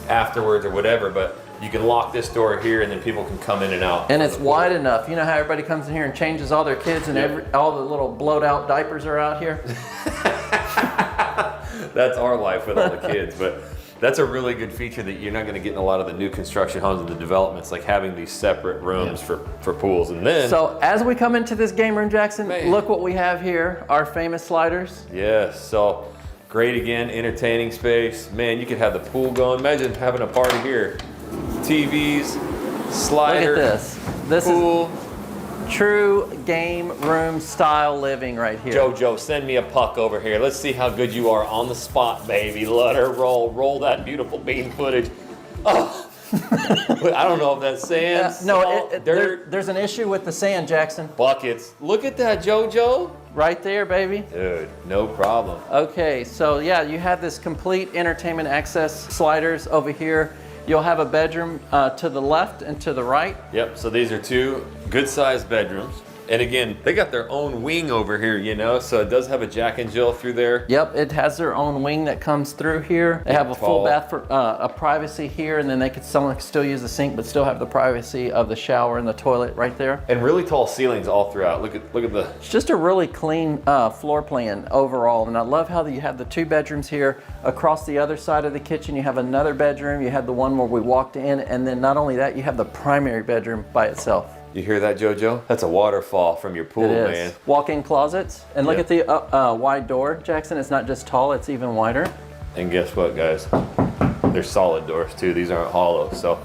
afterwards or whatever, but you can lock this door here and then people can come in and out. And it's wide enough. You know how everybody comes in here and changes all their kids and all the little blowed out diapers are out here? That's our life with all the kids, but that's a really good feature that you're not going to get in a lot of the new construction homes and the developments, like having these separate rooms for pools. And then, so as we come into this game room, Jackson, man, look what we have here, our famous sliders. Yes, so great again, entertaining space. Man, you could have the pool going. Imagine having a party here. TVs, slider, look at this. This pool. is true game room style living right here. JoJo, send me a puck over here. Let's see how good you are on the spot, baby. Let her roll. Roll that beautiful bean footage. Oh. I don't know if that's sand, salt, dirt. There's an issue with the sand, Jackson. Buckets. Look at that, JoJo. Right there, baby. Dude, no problem. Okay, so yeah, you have this complete entertainment access sliders over here. You'll have a bedroom to the left and to the right. Yep, so these are two good-sized bedrooms. And again, they got their own wing over here, you know, so it does have a Jack and Jill through there. Yep, it has their own wing that comes through here. They have a full bath for a privacy here, and then someone can still use the sink, but still have the privacy of the shower and the toilet right there. And really tall ceilings all throughout. Look at the. It's just a really clean floor plan overall, and I love how you have the 2 bedrooms here. Across the other side of the kitchen, you have another bedroom. You have the one where we walked in, and then not only that, you have the primary bedroom by itself. You hear that, JoJo? That's a waterfall from your pool, man. Walk-in closets, and look at the wide door, Jackson. It's not just tall; it's even wider. And guess what, guys? They're solid doors too. These aren't hollow. So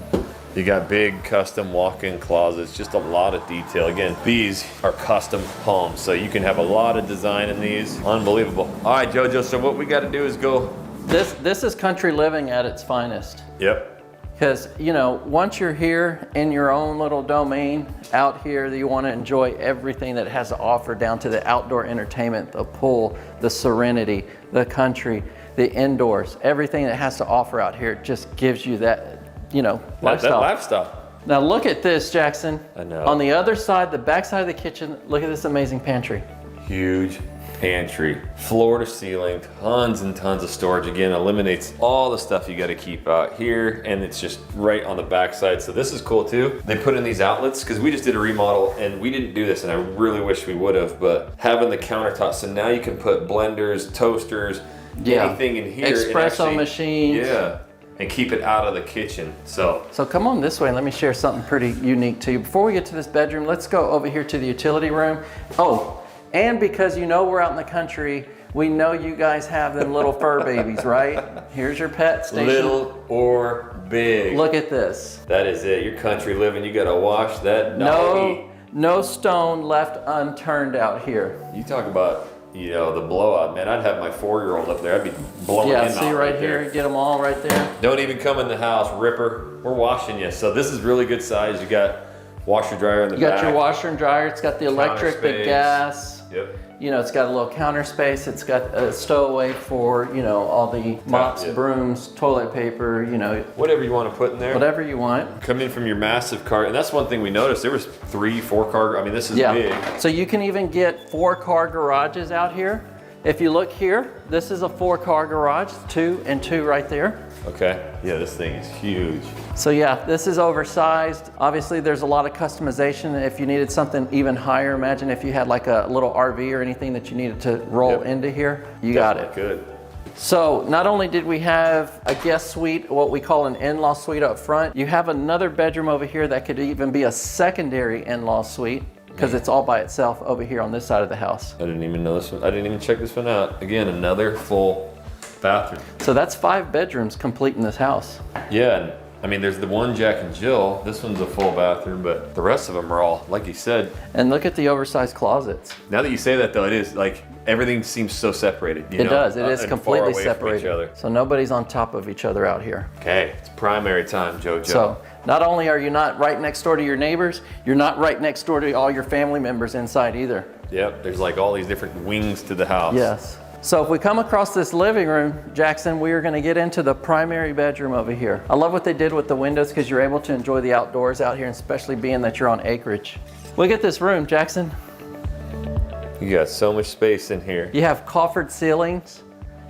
you got big custom walk-in closets. Just a lot of detail. Again, these are custom homes, so you can have a lot of design in these. Unbelievable. All right, JoJo. So what we got to do is go. This is country living at its finest. Yep. Because, you know, once you're here in your own little domain out here, you want to enjoy everything that it has to offer, down to the outdoor entertainment, the pool, the serenity, the country, the indoors, everything that has to offer out here just gives you that, you know, lifestyle. That lifestyle. Now look at this, Jackson. I know. On the other side, the back side of the kitchen, look at this amazing pantry. Huge pantry, floor to ceiling, tons and tons of storage. Again, eliminates all the stuff you got to keep out here, and it's just right on the back side. So this is cool too. They put in these outlets because we just did a remodel and we didn't do this, and I really wish we would have, but having the countertops, so now you can put blenders, toasters, anything in here. Espresso machines. Yeah. And keep it out of the kitchen. So come on this way and let me share something pretty unique to you. Before we get to this bedroom, let's go over here to the utility room. Oh, and because you know we're out in the country, We know you guys have them little fur babies, right? Here's your pet station. Little or big. Look at this. That is it. Your country living, you gotta wash that doggy. No stone left unturned out here. You talk about, you know, the blowout, man. I'd have my 4-year-old up there. I'd be blowing him out. Yeah, see right here, get them all right there. Don't even come in the house, Ripper. We're washing you. So this is really good size. You got washer dryer in the back. You got your washer and dryer. It's got the electric, the gas. Yep. You know, it's got a little counter space. It's got a stowaway for, you know, all the mops, brooms, toilet paper, you know. Whatever you want to put in there. Whatever you want. Come in from your massive car. And that's one thing we noticed. There was 3, 4 car. I mean, this is big. So you can even get 4-car garages out here. If you look here, this is a 4-car garage, 2 and 2 right there. Okay. Yeah, this thing is huge. So yeah, this is oversized. Obviously there's a lot of customization. If you needed something even higher, imagine if you had like a little RV or anything that you needed to roll into here, you got it. Good. So not only did we have a guest suite, what we call an in-law suite up front, you have another bedroom over here that could even be a secondary in-law suite because it's all by itself over here on this side of the house. I didn't even know this one. I didn't even check this one out. Again, another full bathroom. So that's 5 bedrooms complete in this house. Yeah, and I mean, there's the one Jack and Jill. This one's a full bathroom, but the rest of them are all, like you said. And look at the oversized closets. Now that you say that though, it is like, everything seems so separated. You It know? does, it is and completely far away from each separated. other. So nobody's on top of each other out here. Okay, it's primary time, JoJo. So not only are you not right next door to your neighbors, you're not right next door to all your family members inside either. Yep, there's like all these different wings to the house. Yes. So if we come across this living room, Jackson, we are going to get into the primary bedroom over here. I love what they did with the windows because you're able to enjoy the outdoors out here, especially being that you're on acreage. Look at this room, Jackson. You got so much space in here. You have coffered ceilings.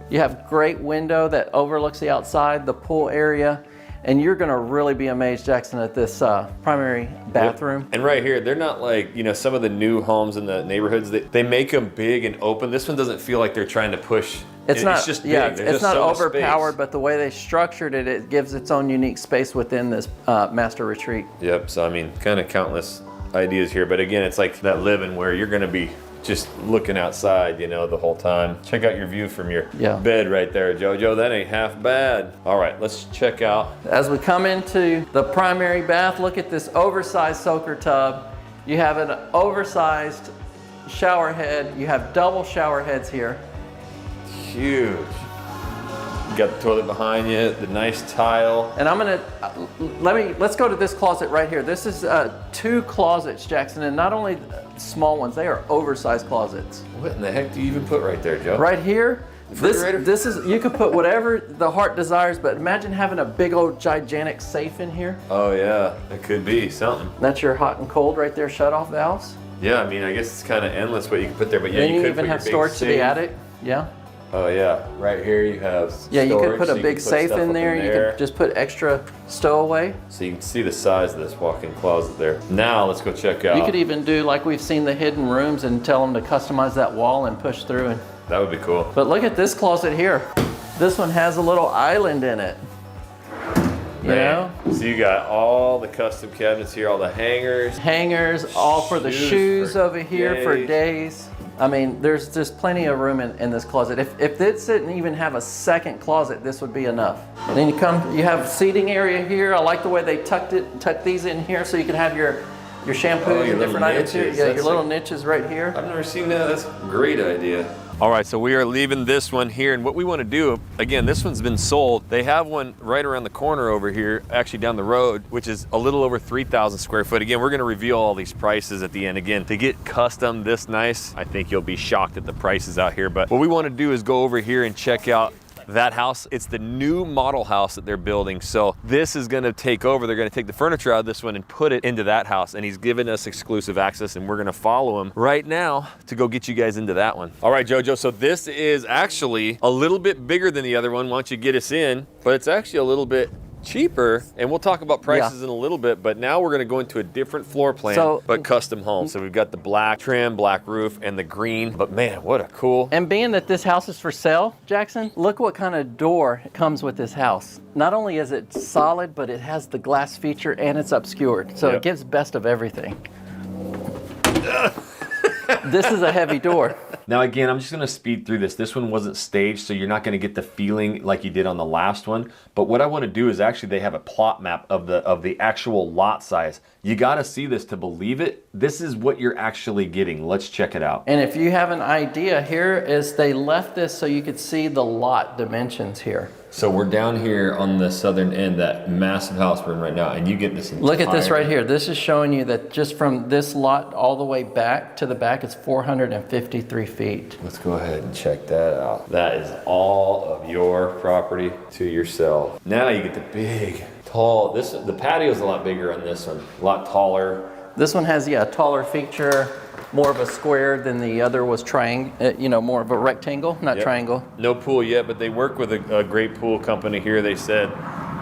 You have great window that overlooks the outside, the pool area. And you're gonna really be amazed, Jackson, at this primary bathroom. Yep. And right here, they're not like, you know, some of the new homes in the neighborhoods, they make them big and open. This one doesn't feel like they're trying to push. It's not, it's just big. yeah, There's it's just not so much overpowered, space. but the way they structured it, it gives its own unique space within this master retreat. Yep, so I mean, kind of countless ideas here. But again, it's like that living where you're gonna be just looking outside, you know, the whole time. Check out your view from your bed right there, JoJo. That ain't half bad. All right, let's check out. As we come into the primary bath, look at this oversized soaker tub. You have an oversized shower head. You have double shower heads here. Huge. You got the toilet behind you, the nice tile. And I'm gonna, let's go to this closet right here. This is 2 closets, Jackson, and not only small ones, they are oversized closets. What in the heck do you even put right there, Joe? Right here, Refrigerator? this is, you could put whatever the heart desires, but imagine having a big old gigantic safe in here. Oh yeah, that could be something. That's your hot and cold right there, shut off valves. Yeah, I mean, I guess it's kind of endless what you can put there, but yeah, Then you could even put have your big storage to the safe. attic, yeah. Oh yeah, right here you have Yeah, you could storage, put so a you big can put safe stuff in up there. You could just put extra stowaway. So you can see the size of this walk-in closet there. Now let's go check out. You could even do like we've seen the hidden rooms and tell them to customize that wall and push through. And That would be cool. but look at this closet here. This one has a little island in it. You know? So you got all the custom cabinets here, all the hangers. Hangers, all for the Shoes shoes for over here for days. I mean, there's just plenty of room in this closet. If this didn't even have a second closet, this would be enough. And then you have seating area here. I like the way they tucked these in here so you can have your shampoos and different items here. Yeah, your little niches right here. I've never seen that. That's a great idea. All right, so we are leaving this one here, and what we want to do, again, this one's been sold. They have one right around the corner over here, actually down the road, which is a little over 3,000 square foot. Again, we're going to reveal all these prices at the end. Again, to get custom this nice, I think you'll be shocked at the prices out here. But what we want to do is go over here and check out that house. It's the new model house that they're building. So this is gonna take over. They're gonna take the furniture out of this one and put it into that house. And he's given us exclusive access, and we're gonna follow him right now to go get you guys into that one. All right, JoJo, so this is actually a little bit bigger than the other one once you get us in, but it's actually a little bit cheaper, and we'll talk about prices in a little bit, but now we're gonna go into a different floor plan, but custom home. So we've got the black trim, black roof, and the green, but man, what a cool. And being that this house is for sale, Jackson, look what kind of door comes with this house. Not only is it solid, but it has the glass feature and it's obscured. So it gives best of everything. This is a heavy door. Now again, I'm just gonna speed through this. This one wasn't staged, so you're not gonna get the feeling like you did on the last one. But what I wanna do is actually they have a plot map of the actual lot size. You gotta see this to believe it. This is what you're actually getting. Let's check it out. And if you have an idea, here is they left this so you could see the lot dimensions here. So we're down here on the southern end, that massive house we're in right now, and you get this entire... Look at this right here. This is showing you that just from this lot all the way back to the back, it's 453 feet. Let's go ahead and check that out. That is all of your property to yourself. Now you get the big, tall, the patio's a lot bigger on this one, a lot taller. This one has, yeah, a taller feature, more of a square than the other was more of a rectangle, not triangle. No pool yet, but they work with a great pool company here. They said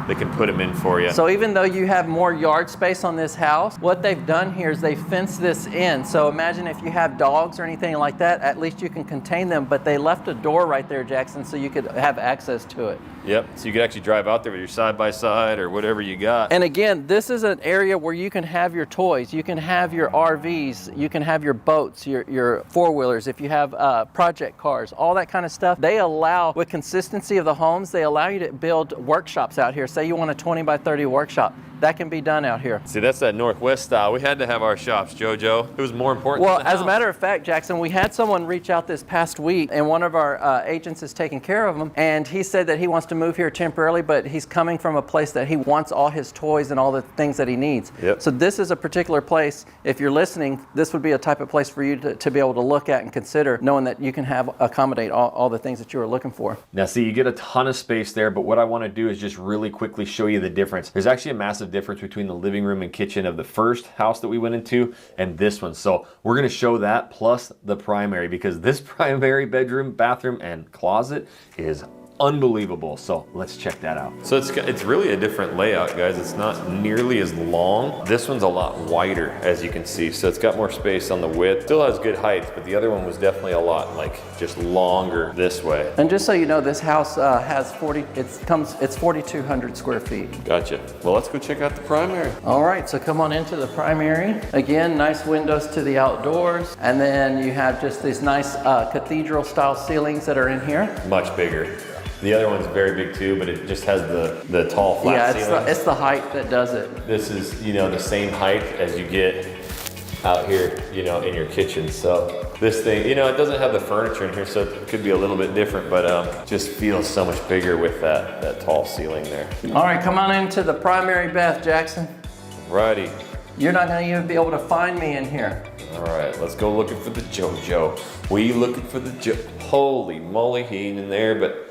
they can put them in for you. So even though you have more yard space on this house, what they've done here is they fenced this in. So imagine if you have dogs or anything like that, at least you can contain them, but they left a door right there, Jackson, so you could have access to it. Yep, so you could actually drive out there with your side-by-side or whatever you got. And again, this is an area where you can have your toys, you can have your RVs, you can have your boats, your four-wheelers, if you have project cars, all that kind of stuff. They allow, with consistency of the homes, they allow you to build workshops out here. Say you want a 20 by 30 workshop. That can be done out here. See, that's that Northwest style. We had to have our shops, JoJo. It was more important Well, than the as house. a matter of fact, Jackson, we had someone reach out this past week, and one of our agents is taking care of them, and he said that he wants to move here temporarily, but he's coming from a place that he wants all his toys and all the things that he needs. Yep. So this is a particular place, if you're listening, this would be a type of place for you to be able to look at and consider, knowing that you can accommodate all the things that you are looking for. Now see, you get a ton of space there, but what I want to do is just really quickly show you the difference. There's actually a massive difference between the living room and kitchen of the first house that we went into and this one. So we're going to show that plus the primary, because this primary bedroom, bathroom, and closet is unbelievable. So let's check that out. So it's really a different layout, guys. It's not nearly as long. This one's a lot wider, as you can see. So it's got more space on the width. Still has good height, but the other one was definitely a lot just longer this way. And just so you know, this house has 4,200 square feet. Gotcha. Well, let's go check out the primary. All right, so come on into the primary. Again, nice windows to the outdoors. And then you have just these nice cathedral style ceilings that are in here. Much bigger. The other one's very big too, but it just has the tall flat ceiling. It's the height that does it. This is, the same height as you get out here, in your kitchen. So this thing, it doesn't have the furniture in here, so it could be a little bit different, but just feels so much bigger with that tall ceiling there. All right, come on into the primary bath, Jackson. Righty. You're not gonna even be able to find me in here. All right, let's go looking for the JoJo. We looking for the Holy moly, he ain't in there, but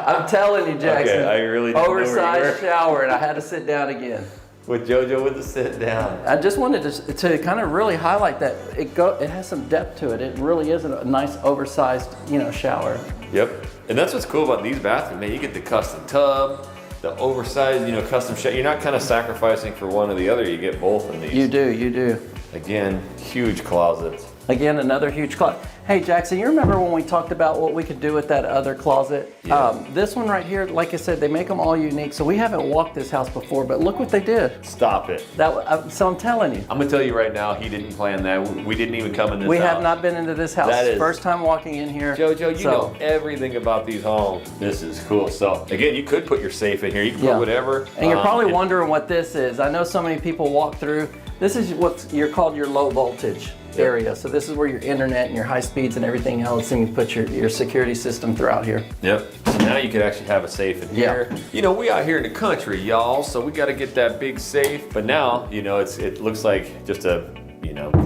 I'm telling you, Jackson. Okay, I really didn't know where you oversized were. shower, and I had to sit down again. with JoJo with the sit down. I just wanted to kind of really highlight that it has some depth to it. It really is a nice oversized, shower. Yep, and that's what's cool about these bathrooms, man. You get the custom tub, the oversized, custom shower. You're not kind of sacrificing for one or the other. You get both in these. You do. Again, huge closets. Again, another huge closet. Hey, Jackson, you remember when we talked about what we could do with that other closet? Yeah. This one right here, like I said, they make them all unique. So we haven't walked this house before, but look what they did. Stop it. So I'm telling you. I'm gonna tell you right now, he didn't plan that. We didn't even come in this We house. have not been into this house. That is- First time walking in here. JoJo, you know everything about these homes. This is cool. So again, you could put your safe in here. You can put whatever. And you're probably wondering what this is. I know so many people walk through. This is what you're called your low voltage area. So this is where your internet and your high speeds and everything else, and you put your security system throughout here. Yep. So now you could actually have a safe in here. We out here in the country, y'all, so we got to get that big safe. But now, it looks like just a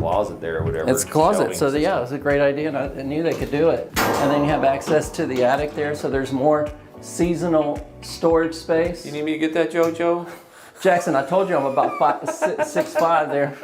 closet there or whatever. It's a closet, so shelving. yeah, it's a great idea, and I knew they could do it. And then you have access to the attic there, so there's more seasonal storage space. You need me to get that, JoJo? Jackson, I told you I'm about 6'5" there.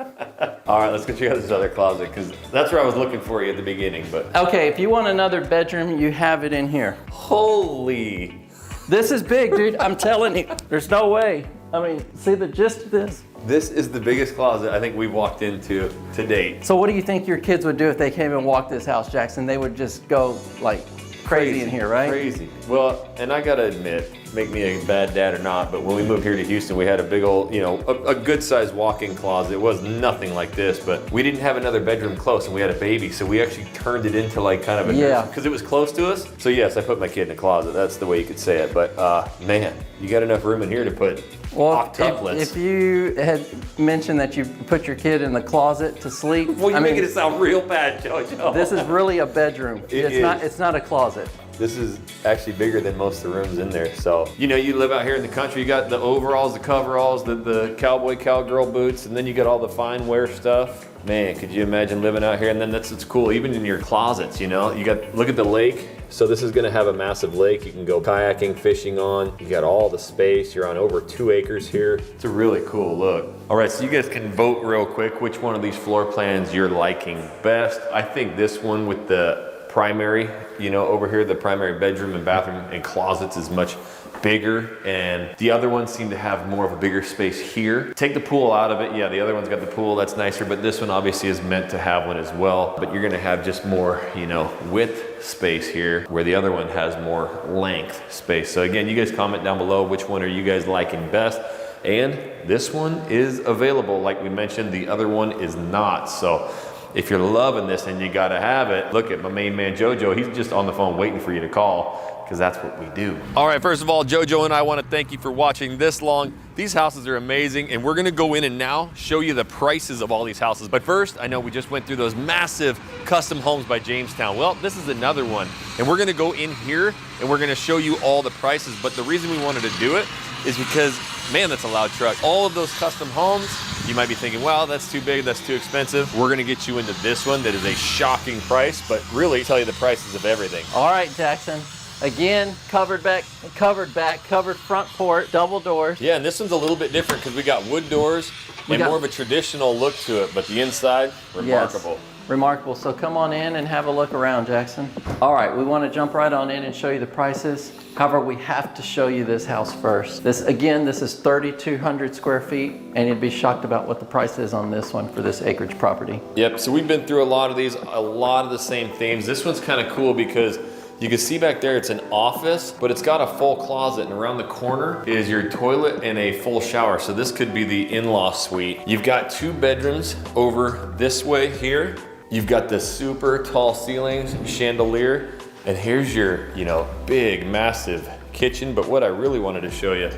All right, let's go check out this other closet, because that's where I was looking for you at the beginning, but. Okay, if you want another bedroom, you have it in here. Holy. This is big, dude. I'm telling you, there's no way. I mean, see the gist of this? This is the biggest closet I think we've walked into to date. So what do you think your kids would do if they came and walked this house, Jackson? They would just go like crazy in here, right? Crazy. Well, and I gotta admit, make me a bad dad or not, but when we moved here to Houston, we had a big old, you know, a good sized walk-in closet. It was nothing like this, but we didn't have another bedroom close, and we had a baby, so we actually turned it into like kind of a because it was close to us. So yes, I put my kid in a closet. That's the way you could say it. But man, you got enough room in here to put octuplets. If you had mentioned that you put your kid in the closet to sleep, well, you're making it sound real bad, JoJo. This is really a bedroom. It's not a closet. This is actually bigger than most of the rooms in there. So, you know, you live out here in the country, you got the overalls, the coveralls, the cowboy, cowgirl boots, and then you got all the fine wear stuff. Man, could you imagine living out here? And then that's what's cool, even in your closets, you know? You got, look at the lake. So this is gonna have a massive lake you can go kayaking, fishing on. You got all the space. You're on over 2 acres here. It's a really cool look. All right, so you guys can vote real quick which one of these floor plans you're liking best. I think this one with the primary, you know, over here, the primary bedroom and bathroom and closets is much bigger, and the other ones seem to have more of a bigger space here. Take the pool out of it. Yeah, the other one's got the pool, that's nicer, but this one obviously is meant to have one as well. But you're gonna have just more, you know, width space here, where the other one has more length space. So again, you guys comment down below which one are you guys liking best. And this one is available. Like we mentioned, the other one is not. So if you're loving this and you gotta have it, look at my main man JoJo. He's just on the phone waiting for you to call, because that's what we do. All right, first of all, JoJo and I want to thank you for watching this long. These houses are amazing, and we're gonna go in and now show you the prices of all these houses. But first, I know we just went through those massive custom homes by Jamestown. Well, this is another one, and we're gonna go in here and we're gonna show you all the prices. But the reason we wanted to do it is because, man, that's a loud truck. All of those custom homes, you might be thinking, well, that's too big, that's too expensive. We're gonna get you into this one that is a shocking price, but really tell you the prices of everything. All right, Jackson. Again, covered front porch, double doors. Yeah, and this one's a little bit different because we got wood doors and more of a traditional look to it, but the inside, remarkable. Yes, remarkable. So come on in and have a look around, Jackson. All right, we want to jump right on in and show you the prices. However, we have to show you this house first. This is 3,200 square feet, and you'd be shocked about what the price is on this one for this acreage property. Yep, so we've been through a lot of these, a lot of the same themes. This one's kind of cool because you can see back there, it's an office, but it's got a full closet, and around the corner is your toilet and a full shower. So this could be the in-law suite. You've got 2 bedrooms over this way here. You've got the super tall ceilings, chandelier, and here's your, you know, big, massive kitchen. But what I really wanted to show you,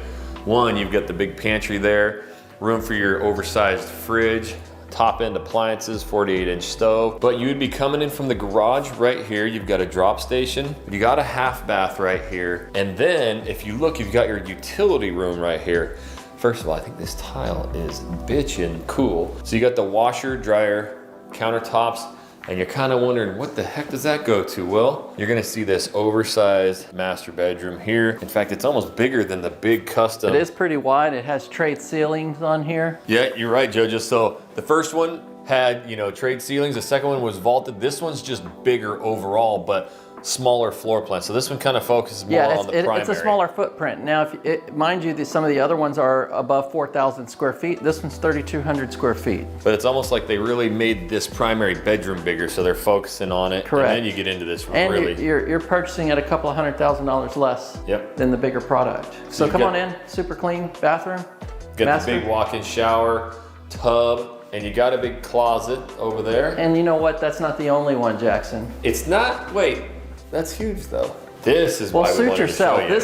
one, you've got the big pantry there, room for your oversized fridge, top end appliances, 48-inch stove. But you would be coming in from the garage right here. You've got a drop station. You got a half bath right here. And then if you look, you've got your utility room right here. First of all, I think this tile is bitchin' cool. So you got the washer, dryer, countertops, and you're kind of wondering, what the heck does that go to? Well, you're gonna see this oversized master bedroom here. In fact, it's almost bigger than the big custom. It is pretty wide. It has trade ceilings on here. Yeah, you're right, JoJo. So the first one had, you know, trade ceilings. The second one was vaulted. This one's just bigger overall, but smaller floor plan. So this one kind of focuses more on the primary. It's a smaller footprint. Now, mind you, some of the other ones are above 4,000 square feet. This one's 3,200 square feet. But it's almost like they really made this primary bedroom bigger, so they're focusing on it. Correct. And then you get into this and really. You're purchasing at a couple of $100,000 less than the bigger product. So come on in, super clean bathroom. Got the big walk-in shower, tub, and you got a big closet over there. And you know what? That's not the only one, Jackson. It's not. Wait. That's huge though. This is why we suit wanted yourself. to show you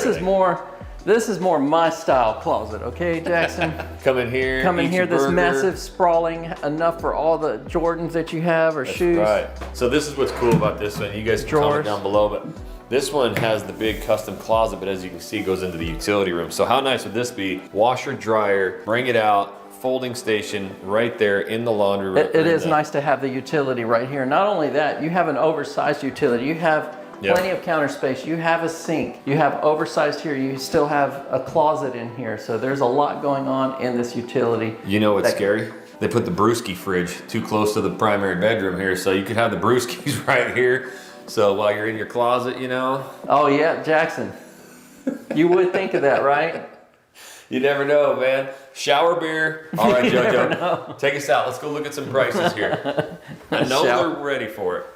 This is more my style closet, okay, Jackson? Come in here. Come in here. This massive, sprawling, enough for all the Jordans that you have or shoes. Right. So this is what's cool about this one. You guys can comment down below, but this one has the big custom closet, but as you can see, it goes into the utility room. So how nice would this be? Washer, dryer, bring it out. Folding station right there in the laundry room. It is nice to have the utility right here. Not only that, you have an oversized utility. You have plenty of counter space. You have a sink. You have oversized here. You still have a closet in here. So there's a lot going on in this utility. You know what's scary? They put the brewski fridge too close to the primary bedroom here, so you could have the brewskis right here. So while you're in your closet, you know. Oh yeah, Jackson. You would think of that, right? You never know, man. Shower beer. All right, JoJo, take us out. Let's go look at some prices here. I know they're ready for it.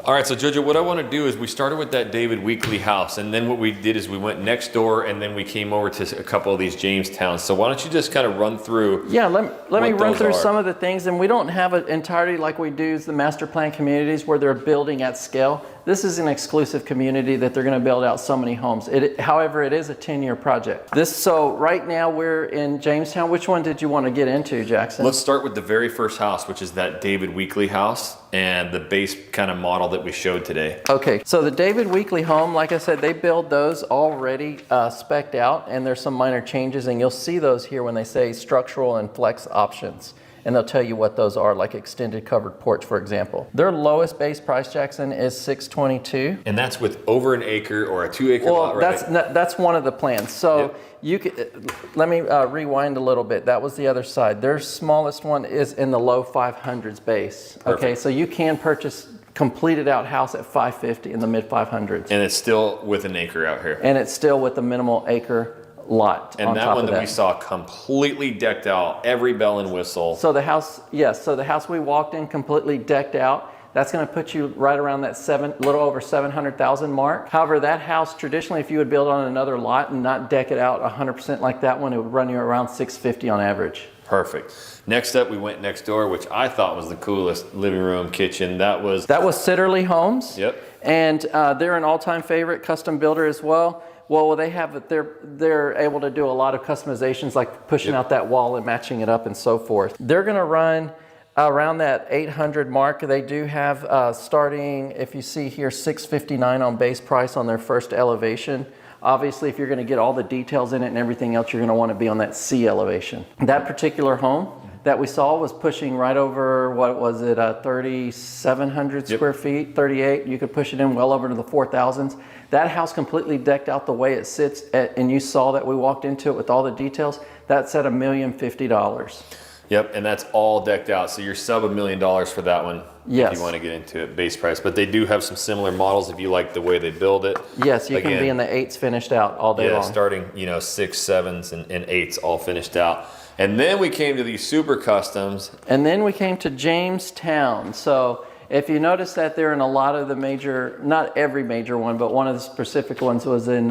All right, so Jojo, what I want to do is we started with that David Weekley house, and then what we did is we went next door, and then we came over to a couple of these Jamestowns. So why don't you just kind of run through? Yeah, let me run through are. some of the things, and we don't have it entirely like we do the master plan communities where they're building at scale. This is an exclusive community that they're going to build out so many homes. However, it is a 10-year project. So right now we're in Jamestown. Which one did you want to get into, Jackson? Let's start with the very first house, which is that David Weekley house and the base kind of model that we showed today. Okay, so the David Weekley home, like I said, they build those already spec'd out, and there's some minor changes, and you'll see those here when they say structural and flex options. And they'll tell you what those are, like extended covered porch, for example. Their lowest base price, Jackson, is $622. And that's with over an acre or a 2-acre lot, right? That's one of the plans. So Yep. you could, let me rewind a little bit. That was the other side. Their smallest one is in the low 500s base. Perfect. Okay, so you can purchase completed out house at $550 in the mid 500s. And it's still with an acre out here. And it's still with the minimal acre lot And on that top one of that we saw completely decked out, every bell and whistle. So the house, yes, so the house we walked in completely decked out. That's going to put you right around that little over 700,000 mark. However, that house traditionally, if you would build on another lot and not deck it out 100% like that one, it would run you around $650 on average. Perfect. Next up, we went next door, which I thought was the coolest living room, kitchen. That was Sitterly Homes. Yep. And they're an all-time favorite custom builder as well. Well, they have they're able to do a lot of customizations, like pushing out that wall and matching it up and so forth. They're going to run around that 800 mark. They do have starting, if you see here, $659 on base price on their first elevation. Obviously, if you're going to get all the details in it and everything else, you're going to want to be on that C elevation. That particular home that we saw was pushing right over, what was it, 3,700 square feet, 38. You could push it in well over to the 4,000s. That house completely decked out the way it sits, and you saw that we walked into it with all the details. That's at $1,050,000. Yep, and that's all decked out. So you're sub $1 million for that one. Yes. If you want to get into it, base price. But they do have some similar models if you like the way they build it. Yes, you can be in the 8s finished out all day long. Yeah, starting 6, 7s, and 8s all finished out. And then we came to these super customs. And then we came to Jamestown. So if you notice that they're in a lot of the major, not every major one, but one of the specific ones was in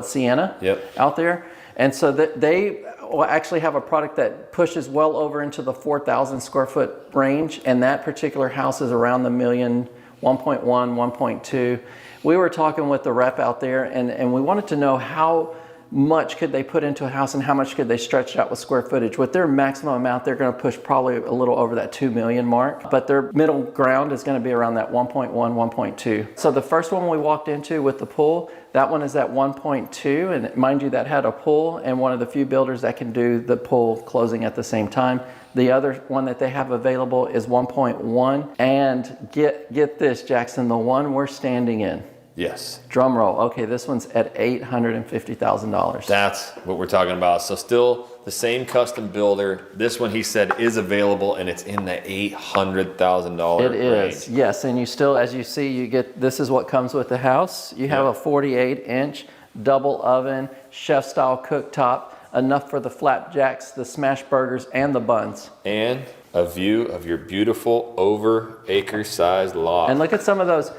Sienna. Yep. Out there. And so they will actually have a product that pushes well over into the 4,000 square foot range. And that particular house is around the million, 1.1, 1.2. We were talking with the rep out there, and we wanted to know how much could they put into a house and how much could they stretch out with square footage. With their maximum amount, they're going to push probably a little over that 2 million mark, but their middle ground is going to be around that 1.1, 1.2. So the first one we walked into with the pool, that one is at 1.2, and mind you, that had a pool and one of the few builders that can do the pool closing at the same time. The other one that they have available is 1.1, and get this, Jackson, the one we're standing in. Yes. Drum roll. Okay, this one's at $850,000. That's what we're talking about. So still the same custom builder. This one, he said, is available, and it's in the $800,000 It is, yes. And you still, as you see, you get, this is what comes with the house. You have a 48-inch double oven, chef-style cooktop, enough for the flapjacks, the smash burgers, and the buns. And a view of your beautiful over acre-sized lot. And look at some of those.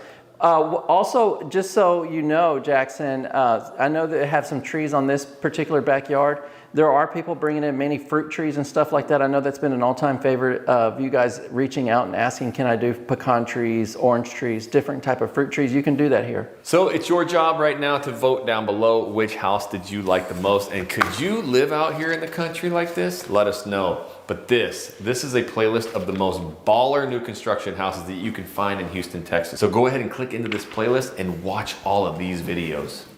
Also, just so you know, Jackson, I know that they have some trees on this particular backyard. There are people bringing in many fruit trees and stuff like that. I know that's been an all-time favorite of you guys reaching out and asking, can I do pecan trees, orange trees, different type of fruit trees? You can do that here. So it's your job right now to vote down below which house did you like the most, and could you live out here in the country like this? Let us know. But this is a playlist of the most baller new construction houses that you can find in Houston, Texas. So go ahead and click into this playlist and watch all of these videos.